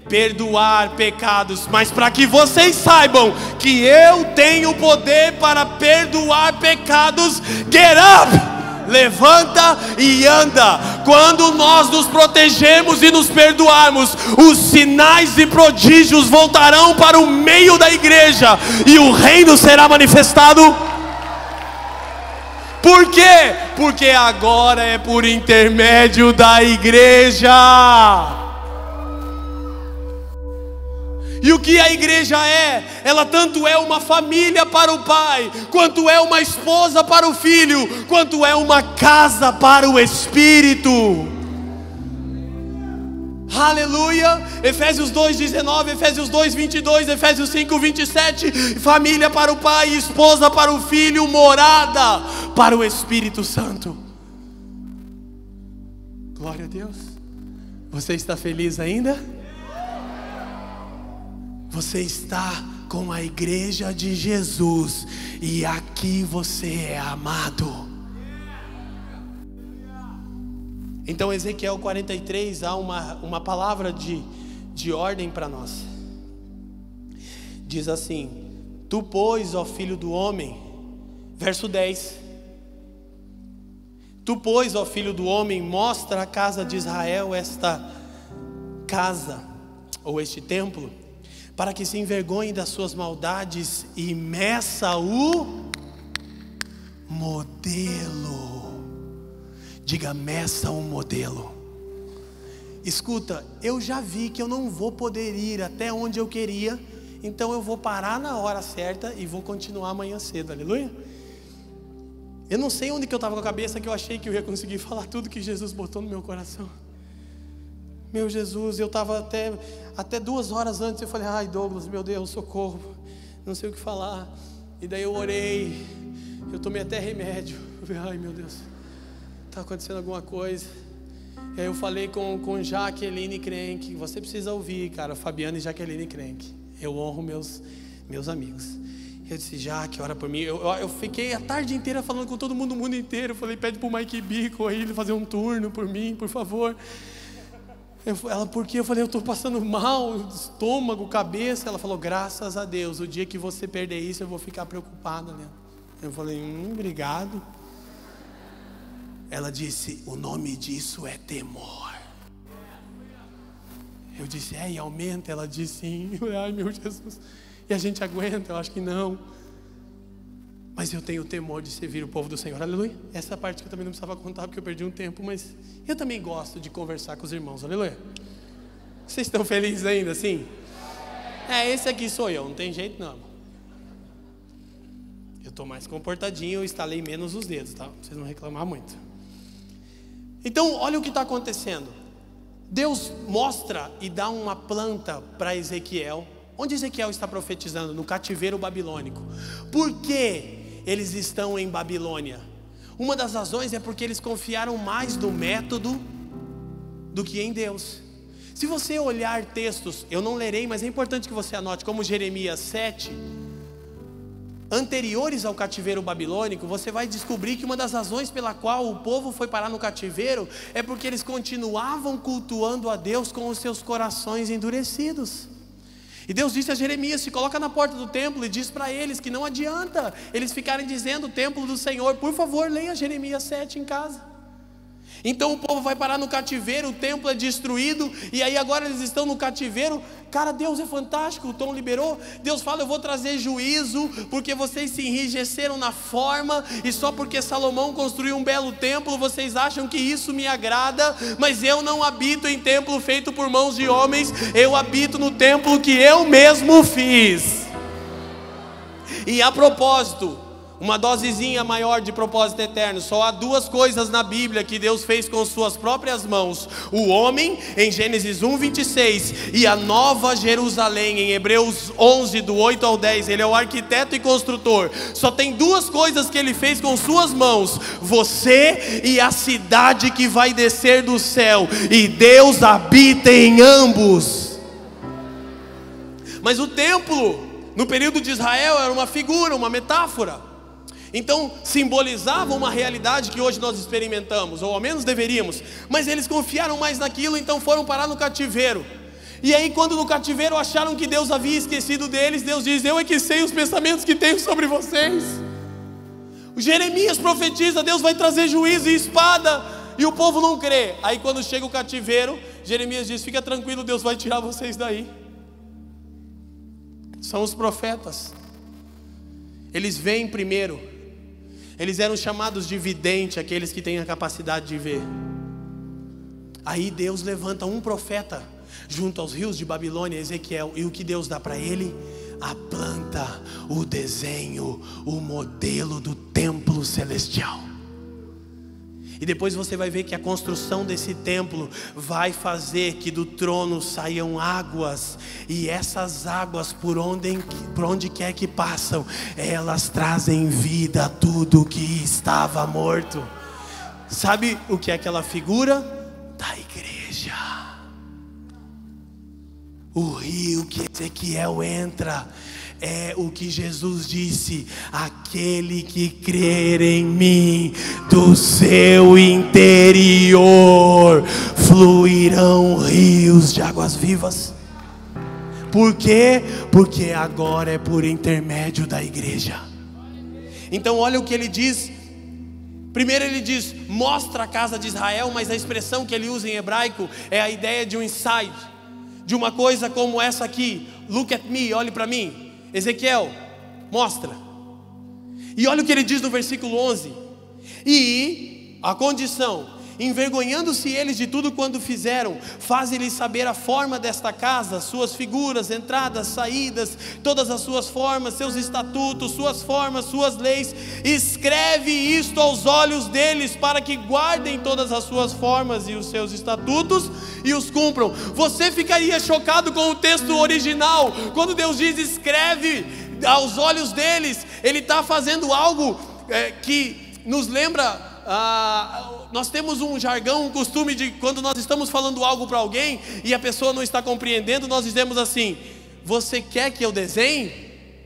Perdoar pecados. Mas para que vocês saibam que eu tenho poder para perdoar pecados, get up! Levanta e anda. Quando nós nos protegemos e nos perdoarmos, os sinais e prodígios voltarão para o meio da igreja e o reino será manifestado. Por quê? Porque agora é por intermédio da igreja. E o que a igreja é? Ela tanto é uma família para o pai, quanto é uma esposa para o filho, quanto é uma casa para o Espírito. Aleluia. Efésios 2:19, Efésios 2:22, Efésios 5:27. Família para o pai, esposa para o filho, morada para o Espírito Santo. Glória a Deus. Você está feliz ainda? Você está com a igreja de Jesus, e aqui você é amado. Então Ezequiel 43 há uma palavra de ordem para nós. Diz assim: tu pois, ó filho do homem, verso 10, tu pois, ó filho do homem, mostra à casa de Israel esta casa, ou este templo, para que se envergonhe das suas maldades e meça o modelo. Diga: meça o modelo. Escuta, eu já vi que eu não vou poder ir até onde eu queria, então eu vou parar na hora certa e vou continuar amanhã cedo, aleluia. Eu não sei onde que eu estava com a cabeça, que eu achei que eu ia conseguir falar tudo que Jesus botou no meu coração. Meu Jesus, eu estava até 2 horas antes, eu falei: ai Douglas, meu Deus, socorro, não sei o que falar. E daí eu orei, eu tomei até remédio. Eu falei: ai meu Deus, está acontecendo alguma coisa. E aí eu falei com Jaqueline Crenque. Você precisa ouvir, cara, Fabiana e Jaqueline Crenque. Eu honro meus amigos. Eu disse: Jaque, ora por mim. Eu fiquei a tarde inteira falando com todo mundo, o mundo inteiro. Eu falei: pede para o Mike Bico aí ele fazer um turno por mim, por favor. Ela: por quê? Eu falei: eu estou passando mal, estômago, cabeça. Ela falou: graças a Deus, o dia que você perder isso eu vou ficar preocupada, né? Eu falei: obrigado. Ela disse: o nome disso é temor. Eu disse: e aumenta? Ela disse: sim. Eu falei: ai meu Jesus, e a gente aguenta? Eu acho que não. Mas eu tenho temor de servir o povo do Senhor, aleluia. Essa parte que eu também não precisava contar, porque eu perdi um tempo, mas eu também gosto de conversar com os irmãos, aleluia. Vocês estão felizes ainda, sim? Esse aqui sou eu, não tem jeito não. Eu estou mais comportadinho, eu estalei menos os dedos, tá? Pra vocês não reclamar muito. Então, olha o que está acontecendo. Deus mostra e dá uma planta para Ezequiel. Onde Ezequiel está profetizando? No cativeiro babilônico. Por que eles estão em Babilônia? Uma das razões é porque eles confiaram mais no método do que em Deus. Se você olhar textos, eu não lerei, mas é importante que você anote, como Jeremias 7, anteriores ao cativeiro babilônico, você vai descobrir que uma das razões pela qual o povo foi parar no cativeiro é porque eles continuavam cultuando a Deus com os seus corações endurecidos. E Deus disse a Jeremias: se coloca na porta do templo e diz para eles que não adianta eles ficarem dizendo o templo do Senhor. Por favor, leia Jeremias 7 em casa. Então o povo vai parar no cativeiro, o templo é destruído, e aí agora eles estão no cativeiro. Cara, Deus é fantástico, o Tom liberou. Deus fala: eu vou trazer juízo, porque vocês se enrijeceram na forma, e só porque Salomão construiu um belo templo, vocês acham que isso me agrada. Mas eu não habito em templo feito por mãos de homens, eu habito no templo que eu mesmo fiz. E a propósito, uma dosezinha maior de propósito eterno. Só há duas coisas na Bíblia que Deus fez com suas próprias mãos: o homem, em Gênesis 1:26, e a nova Jerusalém, em Hebreus 11, do 8 ao 10. Ele é o arquiteto e construtor. Só tem duas coisas que ele fez com suas mãos: você e a cidade que vai descer do céu, e Deus habita em ambos. Mas o templo, no período de Israel, era uma figura, uma metáfora. Então simbolizava uma realidade que hoje nós experimentamos, ou ao menos deveríamos. Mas eles confiaram mais naquilo, então foram parar no cativeiro. E aí, quando no cativeiro acharam que Deus havia esquecido deles, Deus diz: eu é que sei os pensamentos que tenho sobre vocês. O Jeremias profetiza: Deus vai trazer juízo e espada, e o povo não crê. Aí quando chega o cativeiro, Jeremias diz: fica tranquilo, Deus vai tirar vocês daí. São os profetas. Eles veem primeiro. Eles eram chamados de vidente, aqueles que têm a capacidade de ver. Aí Deus levanta um profeta junto aos rios de Babilônia, Ezequiel. E o que Deus dá para ele? A planta, o desenho, o modelo do templo celestial. E depois você vai ver que a construção desse templo vai fazer que do trono saiam águas. E essas águas, por onde quer que passam, elas trazem vida a tudo que estava morto. Sabe o que é aquela figura? Da igreja. O rio que Ezequiel entra é o que Jesus disse: aquele que crer em mim, do seu interior fluirão rios de águas vivas. Por quê? Porque agora é por intermédio da igreja. Então olha o que ele diz. Primeiro ele diz: mostra a casa de Israel. Mas a expressão que ele usa em hebraico é a ideia de um inside, de uma coisa como essa aqui. Look at me, olhe para mim. Ezequiel, mostra. E olha o que ele diz no versículo 11. E a condição: envergonhando-se eles de tudo quanto fizeram, faze-lhes saber a forma desta casa, suas figuras, entradas, saídas, todas as suas formas, seus estatutos, suas formas, suas leis. Escreve isto aos olhos deles, para que guardem todas as suas formas e os seus estatutos e os cumpram. Você ficaria chocado com o texto original. Quando Deus diz escreve aos olhos deles, Ele está fazendo algo que nos lembra... nós temos um jargão, um costume de quando nós estamos falando algo para alguém e a pessoa não está compreendendo, nós dizemos assim: você quer que eu desenhe?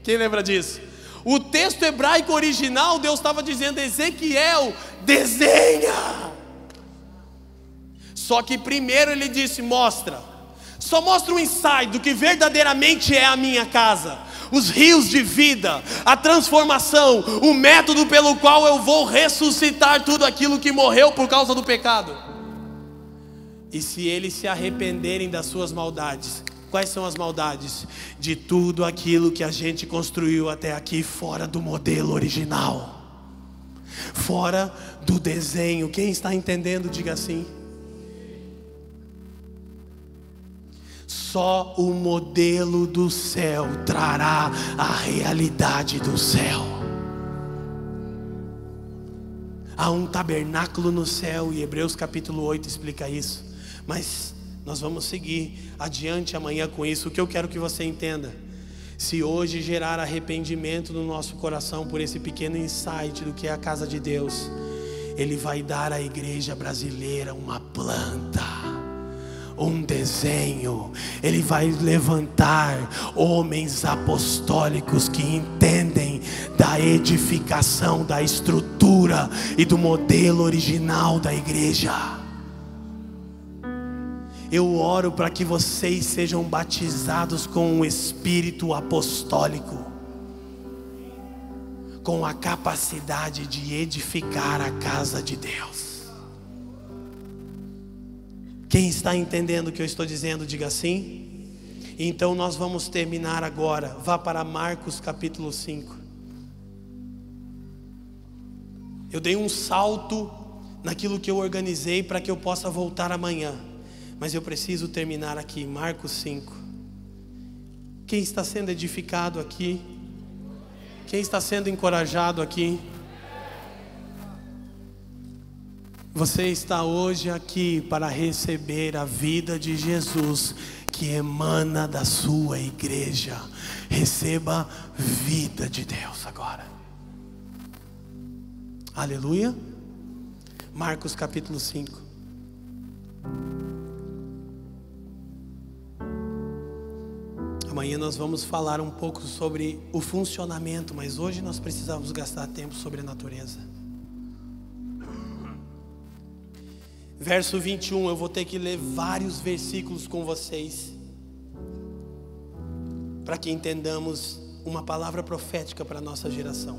Quem lembra disso? O texto hebraico original, Deus estava dizendo: Ezequiel, desenha. Só que primeiro ele disse: mostra. Só mostra um insight do que verdadeiramente é a minha casa, os rios de vida, a transformação, o método pelo qual eu vou ressuscitar tudo aquilo que morreu por causa do pecado. E se eles se arrependerem das suas maldades, quais são as maldades? De tudo aquilo que a gente construiu até aqui fora do modelo original, fora do desenho. Quem está entendendo, diga assim. Só o modelo do céu trará a realidade do céu. Há um tabernáculo no céu, e Hebreus capítulo 8 explica isso. Mas nós vamos seguir adiante amanhã com isso. O que eu quero que você entenda: se hoje gerar arrependimento no nosso coração por esse pequeno insight do que é a casa de Deus, Ele vai dar à igreja brasileira uma planta, um desenho. Ele vai levantar homens apostólicos que entendem da edificação, da estrutura e do modelo original da igreja. Eu oro para que vocês sejam batizados com o Espírito apostólico, com a capacidade de edificar a casa de Deus. Quem está entendendo o que eu estou dizendo, diga assim. Então nós vamos terminar agora. Vá para Marcos capítulo 5. Eu dei um salto naquilo que eu organizei para que eu possa voltar amanhã, mas eu preciso terminar aqui. Marcos 5. Quem está sendo edificado aqui? Quem está sendo encorajado aqui? Você está hoje aqui para receber a vida de Jesus que emana da sua igreja. Receba vida de Deus agora. Aleluia. Marcos capítulo 5. Amanhã nós vamos falar um pouco sobre o funcionamento, mas hoje nós precisamos gastar tempo sobre a natureza. Verso 21, eu vou ter que ler vários versículos com vocês, para que entendamos uma palavra profética para a nossa geração.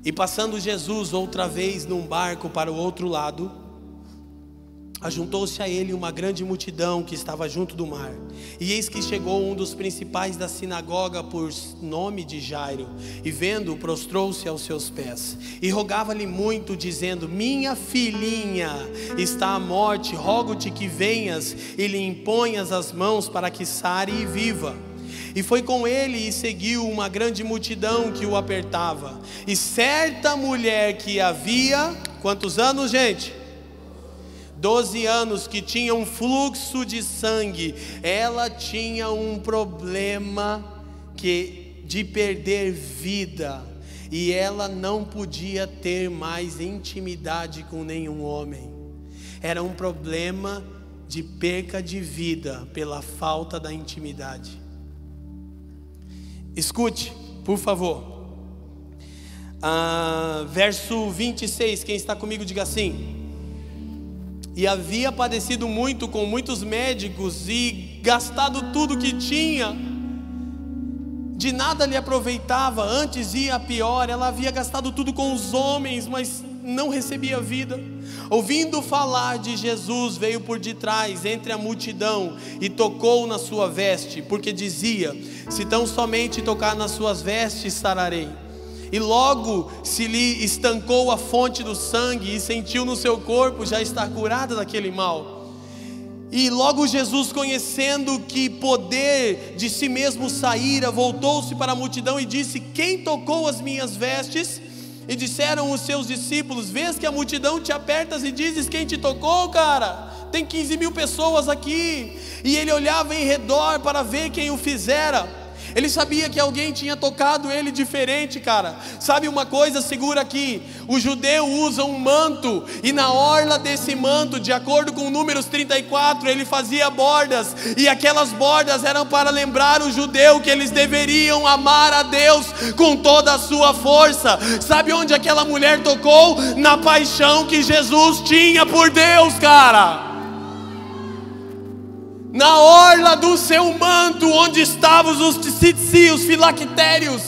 E passando Jesus outra vez num barco para o outro lado, ajuntou-se a ele uma grande multidão que estava junto do mar. E eis que chegou um dos principais da sinagoga, por nome de Jairo, e vendo-o, prostrou-se aos seus pés, e rogava-lhe muito, dizendo: minha filhinha está à morte, rogo-te que venhas e lhe imponhas as mãos para que sare e viva. E foi com ele e seguiu uma grande multidão que o apertava. E certa mulher que havia, quantos anos, gente? 12 anos, que tinha um fluxo de sangue. Ela tinha um problema de perder vida, e ela não podia ter mais intimidade com nenhum homem. Era um problema de perca de vida pela falta da intimidade. Escute, por favor. Verso 26, quem está comigo diga assim: e havia padecido muito com muitos médicos e gastado tudo que tinha, de nada lhe aproveitava, antes ia pior. Ela havia gastado tudo com os homens, mas não recebia vida. Ouvindo falar de Jesus, veio por detrás entre a multidão e tocou na sua veste, porque dizia: se tão somente tocar nas suas vestes, sararei. E logo se lhe estancou a fonte do sangue, e sentiu no seu corpo já estar curada daquele mal. E logo Jesus, conhecendo que poder de si mesmo saíra, voltou-se para a multidão e disse: quem tocou as minhas vestes? E disseram os seus discípulos: vês que a multidão te apertas e dizes quem te tocou, cara? Tem 15.000 pessoas aqui. E ele olhava em redor para ver quem o fizera. Ele sabia que alguém tinha tocado ele diferente, cara. Sabe uma coisa, segura aqui: o judeu usa um manto, e na orla desse manto, de acordo com Números 34, ele fazia bordas, e aquelas bordas eram para lembrar o judeu que eles deveriam amar a Deus com toda a sua força. Sabe onde aquela mulher tocou? Na paixão que Jesus tinha por Deus, cara. Na orla do seu manto, onde estavam os tzitzi, filactérios.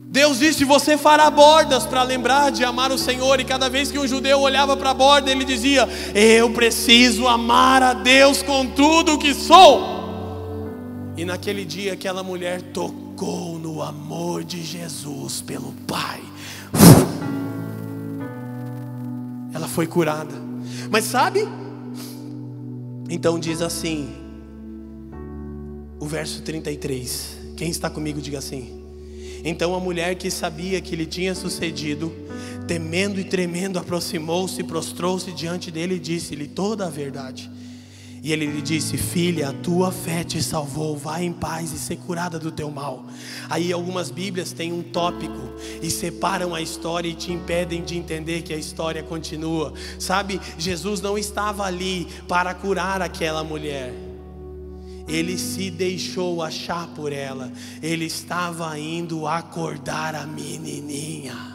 Deus disse: você fará bordas para lembrar de amar o Senhor. E cada vez que um judeu olhava para a borda, ele dizia: eu preciso amar a Deus com tudo o que sou. E naquele dia aquela mulher tocou no amor de Jesus pelo Pai. Ela foi curada. Mas sabe? Então diz assim, o verso 33. Quem está comigo diga assim: então a mulher que sabia que lhe tinha sucedido, temendo e tremendo, aproximou-se, prostrou-se diante dele e disse-lhe toda a verdade. E ele lhe disse: filha, a tua fé te salvou, vai em paz e ser curada do teu mal. Aí algumas bíblias têm um tópico e separam a história e te impedem de entender que a história continua. Sabe, Jesus não estava ali para curar aquela mulher. Ele se deixou achar por ela. Ele estava indo acordar a menininha.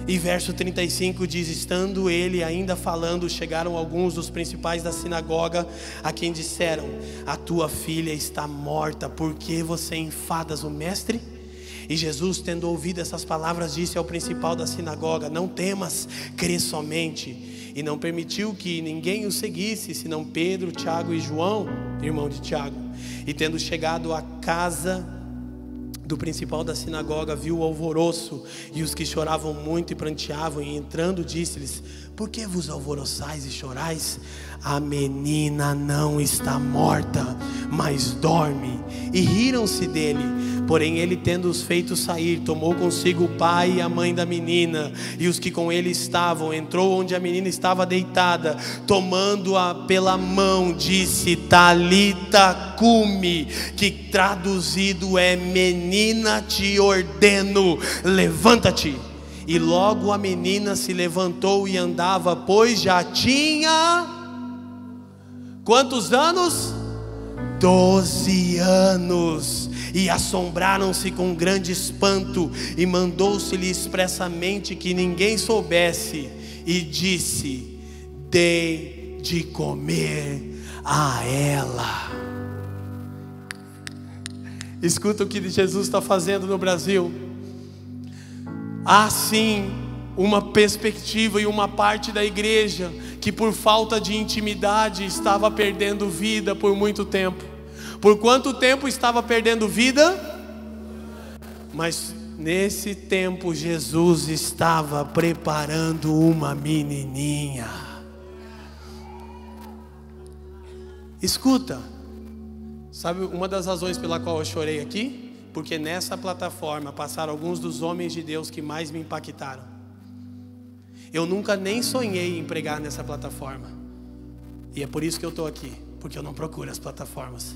E verso 35 diz: estando ele ainda falando, chegaram alguns dos principais da sinagoga, a quem disseram: a tua filha está morta, por que você enfadas o mestre? E Jesus, tendo ouvido essas palavras, disse ao principal da sinagoga: não temas, crê somente. E não permitiu que ninguém o seguisse, senão Pedro, Tiago e João, irmão de Tiago. E tendo chegado à casa, do principal da sinagoga viu o alvoroço e os que choravam muito e pranteavam, e entrando disse-lhes: por que vos alvoroçais e chorais? A menina não está morta, mas dorme. E riram-se dele. Porém ele, tendo-os feito sair, tomou consigo o pai e a mãe da menina e os que com ele estavam, entrou onde a menina estava deitada, tomando-a pela mão, disse: Talita cumi, que traduzido é: menina, te ordeno, levanta-te. E logo a menina se levantou e andava, pois já tinha quantos anos? 12 anos. E assombraram-se com grande espanto, e mandou-se-lhe expressamente que ninguém soubesse, e disse: dei de comer a ela. Escuta o que Jesus está fazendo no Brasil. Há sim uma perspectiva e uma parte da igreja que por falta de intimidade estava perdendo vida por muito tempo. Por quanto tempo estava perdendo vida? Mas nesse tempo Jesus estava preparando uma menininha. Escuta, sabe uma das razões pela qual eu chorei aqui? Porque nessa plataforma passaram alguns dos homens de Deus que mais me impactaram. Eu nunca nem sonhei em pregar nessa plataforma. E é por isso que eu estou aqui, porque eu não procuro as plataformas.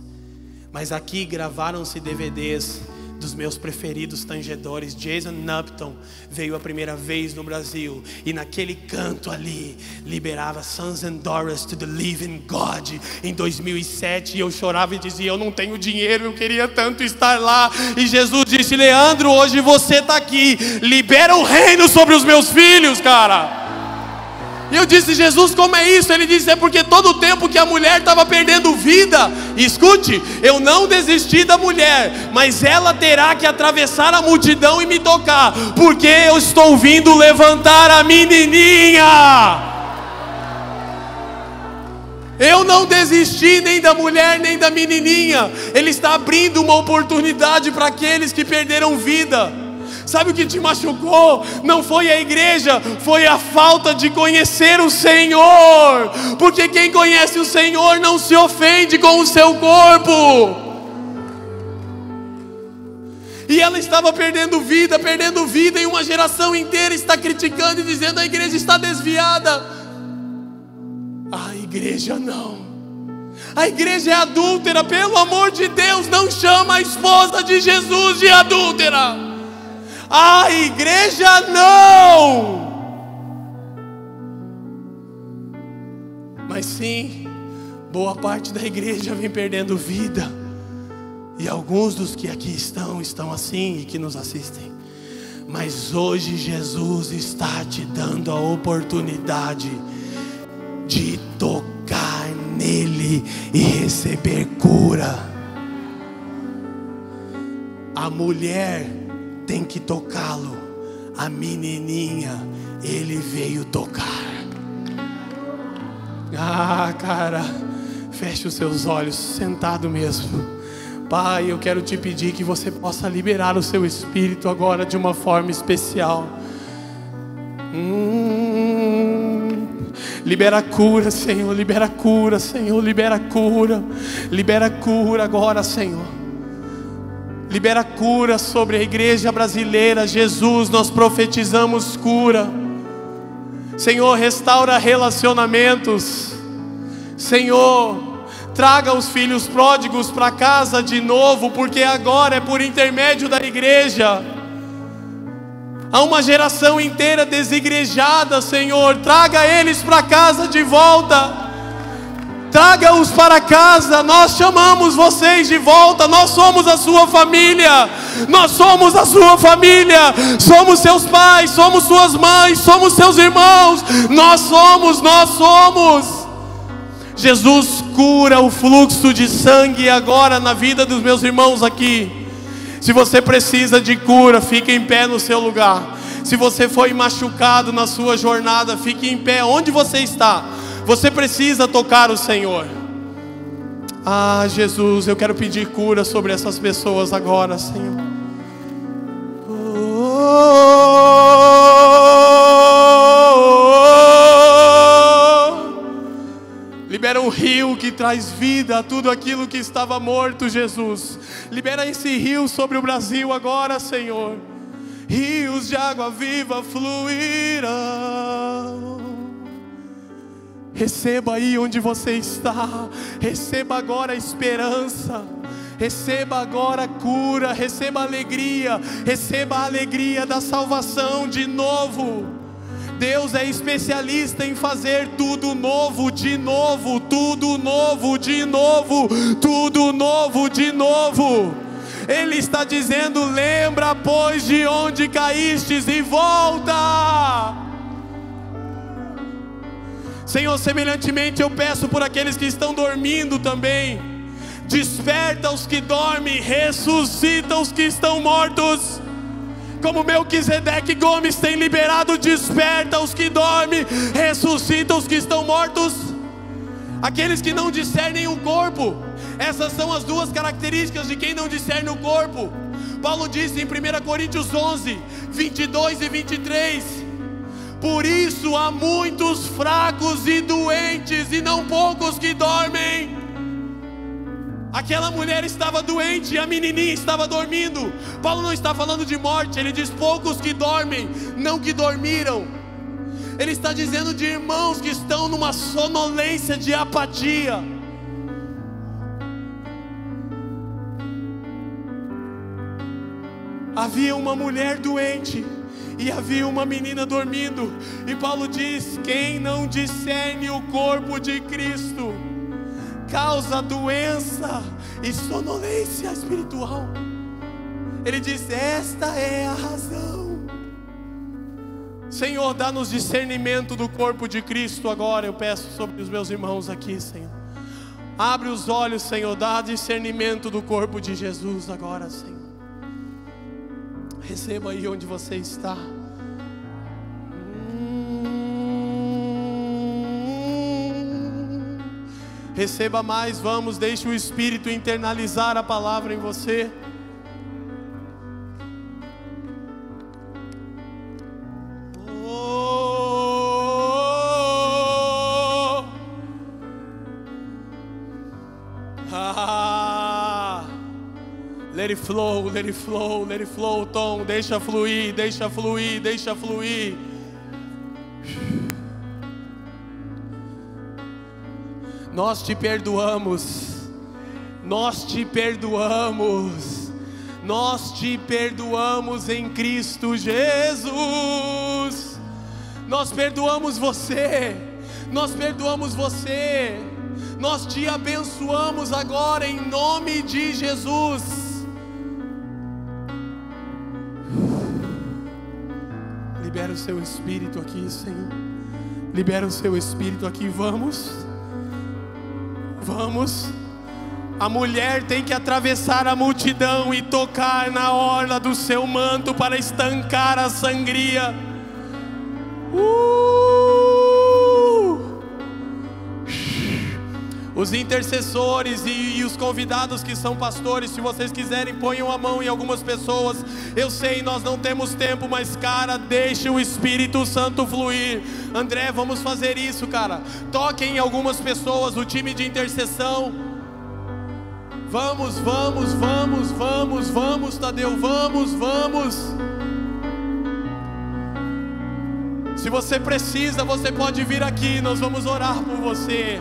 Mas aqui gravaram-se DVDs dos meus preferidos tangedores. Jason Upton veio a primeira vez no Brasil, e naquele canto ali liberava Sons and Daughters to the Living God em 2007, e eu chorava e dizia: eu não tenho dinheiro, eu queria tanto estar lá. E Jesus disse: Leandro, hoje você está aqui, libera o reino sobre os meus filhos, cara. E eu disse: Jesus, como é isso? Ele disse: é porque todo o tempo que a mulher estava perdendo vida, escute, eu não desisti da mulher, mas ela terá que atravessar a multidão e me tocar, porque eu estou vindo levantar a menininha. Eu não desisti nem da mulher nem da menininha. Ele está abrindo uma oportunidade para aqueles que perderam vida. Sabe o que te machucou? Não foi a igreja, foi a falta de conhecer o Senhor. Porque quem conhece o Senhor não se ofende com o seu corpo. E ela estava perdendo vida, e uma geração inteira está criticando e dizendo: a igreja está desviada. A igreja não. A igreja é adúltera, pelo amor de Deus, não chama a esposa de Jesus de adúltera. A igreja não. Mas sim, boa parte da igreja vem perdendo vida. E alguns dos que aqui estão assim e que nos assistem. Mas hoje Jesus está te dando a oportunidade de tocar nele e receber cura. A mulher tem que tocá-lo. A menininha, ele veio tocar. Ah, cara, feche os seus olhos, sentado mesmo. Pai, eu quero te pedir que você possa liberar o seu espírito agora de uma forma especial. Libera cura, Senhor, libera cura, Senhor, libera cura. Libera cura agora, Senhor. Libera cura sobre a igreja brasileira. Jesus, nós profetizamos cura. Senhor, restaura relacionamentos. Senhor, traga os filhos pródigos para casa de novo, porque agora é por intermédio da igreja. Há uma geração inteira desigrejada, Senhor. Traga eles para casa de volta. Traga-os para casa. Nós chamamos vocês de volta. Nós somos a sua família. Nós somos a sua família. Somos seus pais, somos suas mães, somos seus irmãos. Nós somos. Jesus, cura o fluxo de sangue agora na vida dos meus irmãos aqui. Se você precisa de cura, fique em pé no seu lugar. Se você foi machucado na sua jornada, fique em pé onde você está. Você precisa tocar o Senhor. Ah, Jesus, eu quero pedir cura sobre essas pessoas agora, Senhor. Libera um rio que traz vida a tudo aquilo que estava morto, Jesus. Libera esse rio sobre o Brasil agora, Senhor. Rios de água viva fluirão. Receba aí onde você está. Receba agora a esperança. Receba agora a cura. Receba a alegria. Receba a alegria da salvação de novo. Deus é especialista em fazer tudo novo de novo, tudo novo de novo, tudo novo de novo. Ele está dizendo: lembra, pois, de onde caístes e volta. Senhor, semelhantemente eu peço por aqueles que estão dormindo também. Desperta os que dormem, ressuscita os que estão mortos. Como Melquisedeque Gomes tem liberado, desperta os que dormem, ressuscita os que estão mortos. Aqueles que não discernem o corpo. Essas são as duas características de quem não discerne o corpo. Paulo disse em 1 Coríntios 11, 22 e 23: por isso há muitos fracos e doentes, e não poucos que dormem. Aquela mulher estava doente e a menininha estava dormindo. Paulo não está falando de morte, ele diz poucos que dormem, não que dormiram. Ele está dizendo de irmãos que estão numa sonolência de apatia. Havia uma mulher doente e havia uma menina dormindo. E Paulo diz: quem não discerne o corpo de Cristo causa doença e sonolência espiritual. Ele diz: esta é a razão. Senhor, dá-nos discernimento do corpo de Cristo agora. Eu peço sobre os meus irmãos aqui, Senhor. Abre os olhos, Senhor. Dá discernimento do corpo de Jesus agora, Senhor. Receba aí onde você está. Receba mais, vamos, deixe o Espírito internalizar a palavra em você. Oh, ah, let it flow, let it flow, let it flow, Tom, deixa fluir, deixa fluir, deixa fluir. Nós te perdoamos, nós te perdoamos, nós te perdoamos em Cristo Jesus. Nós perdoamos você, nós perdoamos você, nós te abençoamos agora em nome de Jesus. Libera o seu Espírito aqui, Senhor. Libera o seu Espírito aqui, vamos. Vamos. A mulher tem que atravessar a multidão e tocar na orla do seu manto para estancar a sangria. Os intercessores e os convidados que são pastores, se vocês quiserem, ponham a mão em algumas pessoas. Eu sei, nós não temos tempo, mas cara, deixe o Espírito Santo fluir. André, vamos fazer isso, cara. Toquem em algumas pessoas, o time de intercessão. Vamos, vamos, vamos, vamos, vamos, Tadeu, vamos, vamos. Se você precisa, você pode vir aqui, nós vamos orar por você.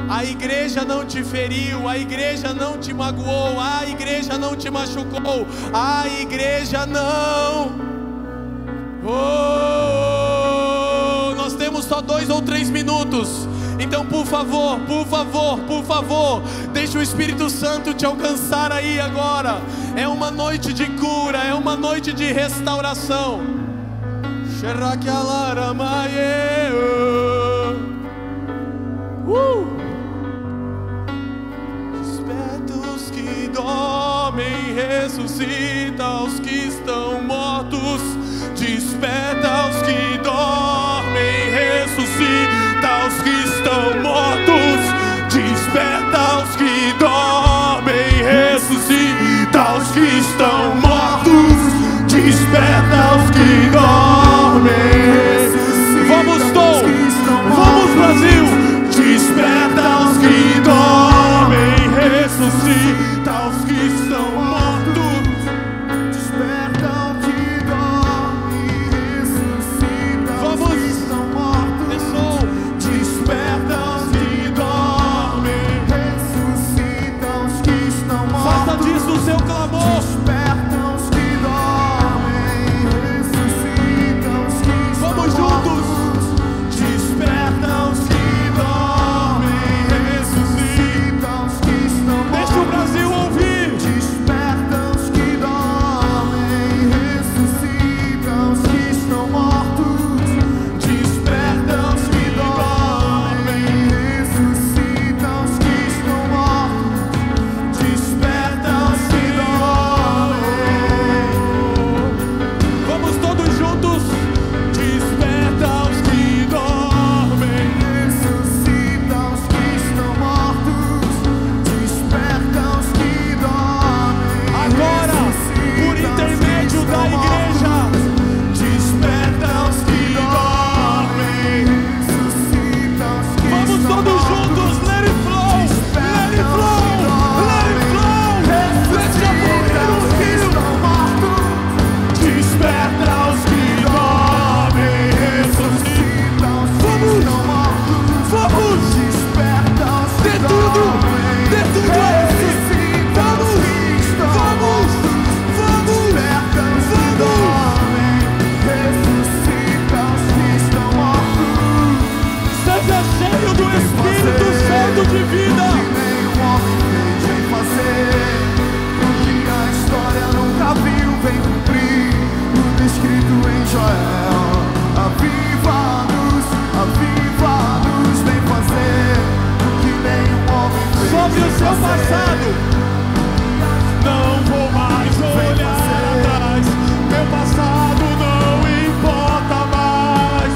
A igreja não te feriu, a igreja não te magoou, a igreja não te machucou, a igreja não. Nós temos só 2 ou 3 minutos. Então, por favor, por favor, por favor, deixa o Espírito Santo te alcançar aí agora. É uma noite de cura, é uma noite de restauração. Dormem, ressuscita os que estão mortos. Desperta os que dormem, ressuscita os que estão mortos. Desperta os que dormem, ressuscita os que estão mortos. desperta os que dormem. Vamos, Tom, vamos, Brasil. Desperta os que dormem, ressuscita os que estão mortos. Desperta os que dormem, ressuscita os que estão mortos. Desperta os que dormem, ressuscita os que estão mortos. Faça disso o seu clamor. Desperta os que dormem, ressuscita os que estão mortos. Vamos juntos. Desperta os que dormem, ressuscita os que estão mortos. Deixa o Brasil ouvir. Desperta os que dormem, ressuscita os que estão mortos. Desperta os que dormem, ressuscita os que estão mortos. Desperta os que dormem. Vamos todos juntos. Desperta os que dormem, ressuscita os que estão mortos. Desperta os que dormem. Agora, por intermédio da igreja, desperta os que dormem, ressuscita os que estão mortos. Vamos todos juntos, let it flow, let it flow, let it flow. Deixa fluir o rio. Desperta os que dormem, ressuscita os que estão mortos. Vamos, desperta os que dormem, ressuscita os que estão mortos. Desperta os que dormem, ressuscita os que estão mortos. Seja cheio do Espírito Santo de vida. O que nenhum homem fez, vem fazer. O que a história nunca viu, vem cumprir. Tudo escrito em Joel. Aviva-nos, vem fazer. O que nenhum homem fez. Sobre o seu passado, não vou mais olhar atrás. Meu passado não importa mais.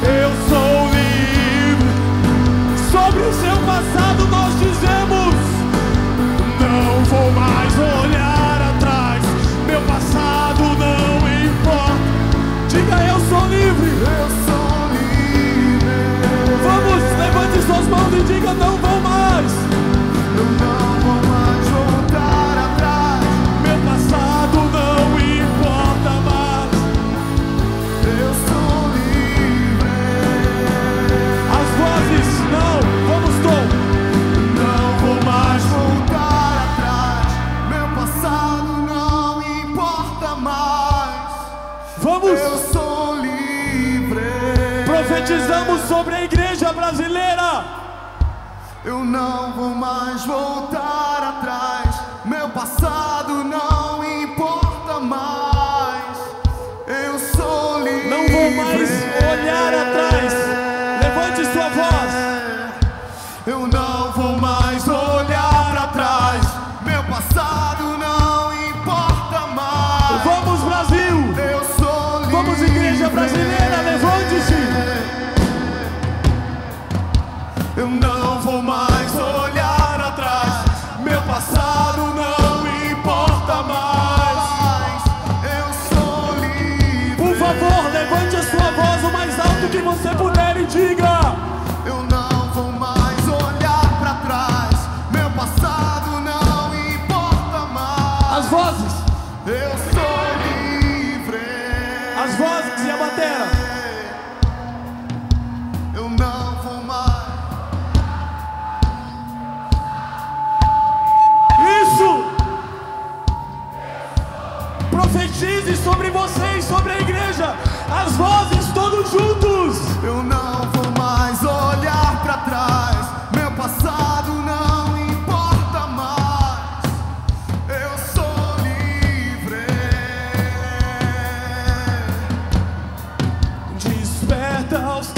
Eu sou livre. Sobre o seu passado nós dizemos: não vou mais olhar atrás. Meu passado não importa. Diga: eu sou livre. Eu sou livre. Vamos, levante suas mãos e diga: não vou mais. Eu não vou mais voltar atrás. Meu passado não importa mais. Eu sou livre. As vozes, não, vamos, Tom. Não vou mais voltar atrás. Meu passado não importa mais. Vamos. Eu sou livre. Profetizamos sobre a igreja brasileira. Eu não vou mais voltar atrás. Meu passado não importa mais. Eu sou livre. Não vou mais olhar atrás. Levante sua voz. Eu não vou mais olhar para trás. Meu passado não importa mais. Vamos, Brasil. Eu sou livre. Vamos, igreja brasileira, levante-se. Eu não vou mais olhar atrás. Meu passado não importa mais. Eu sou livre. Por favor, levante a sua voz o mais alto que você puder e diga: eu não vou mais olhar para trás. Meu passado não importa mais. As vozes. Eu sou livre. As vozes e a batera. Eu não vou mais. Profetize sobre você e sobre a igreja. As vozes todos juntos. Eu não vou mais olhar para trás. Meu passado não importa mais. Eu sou livre. Desperta os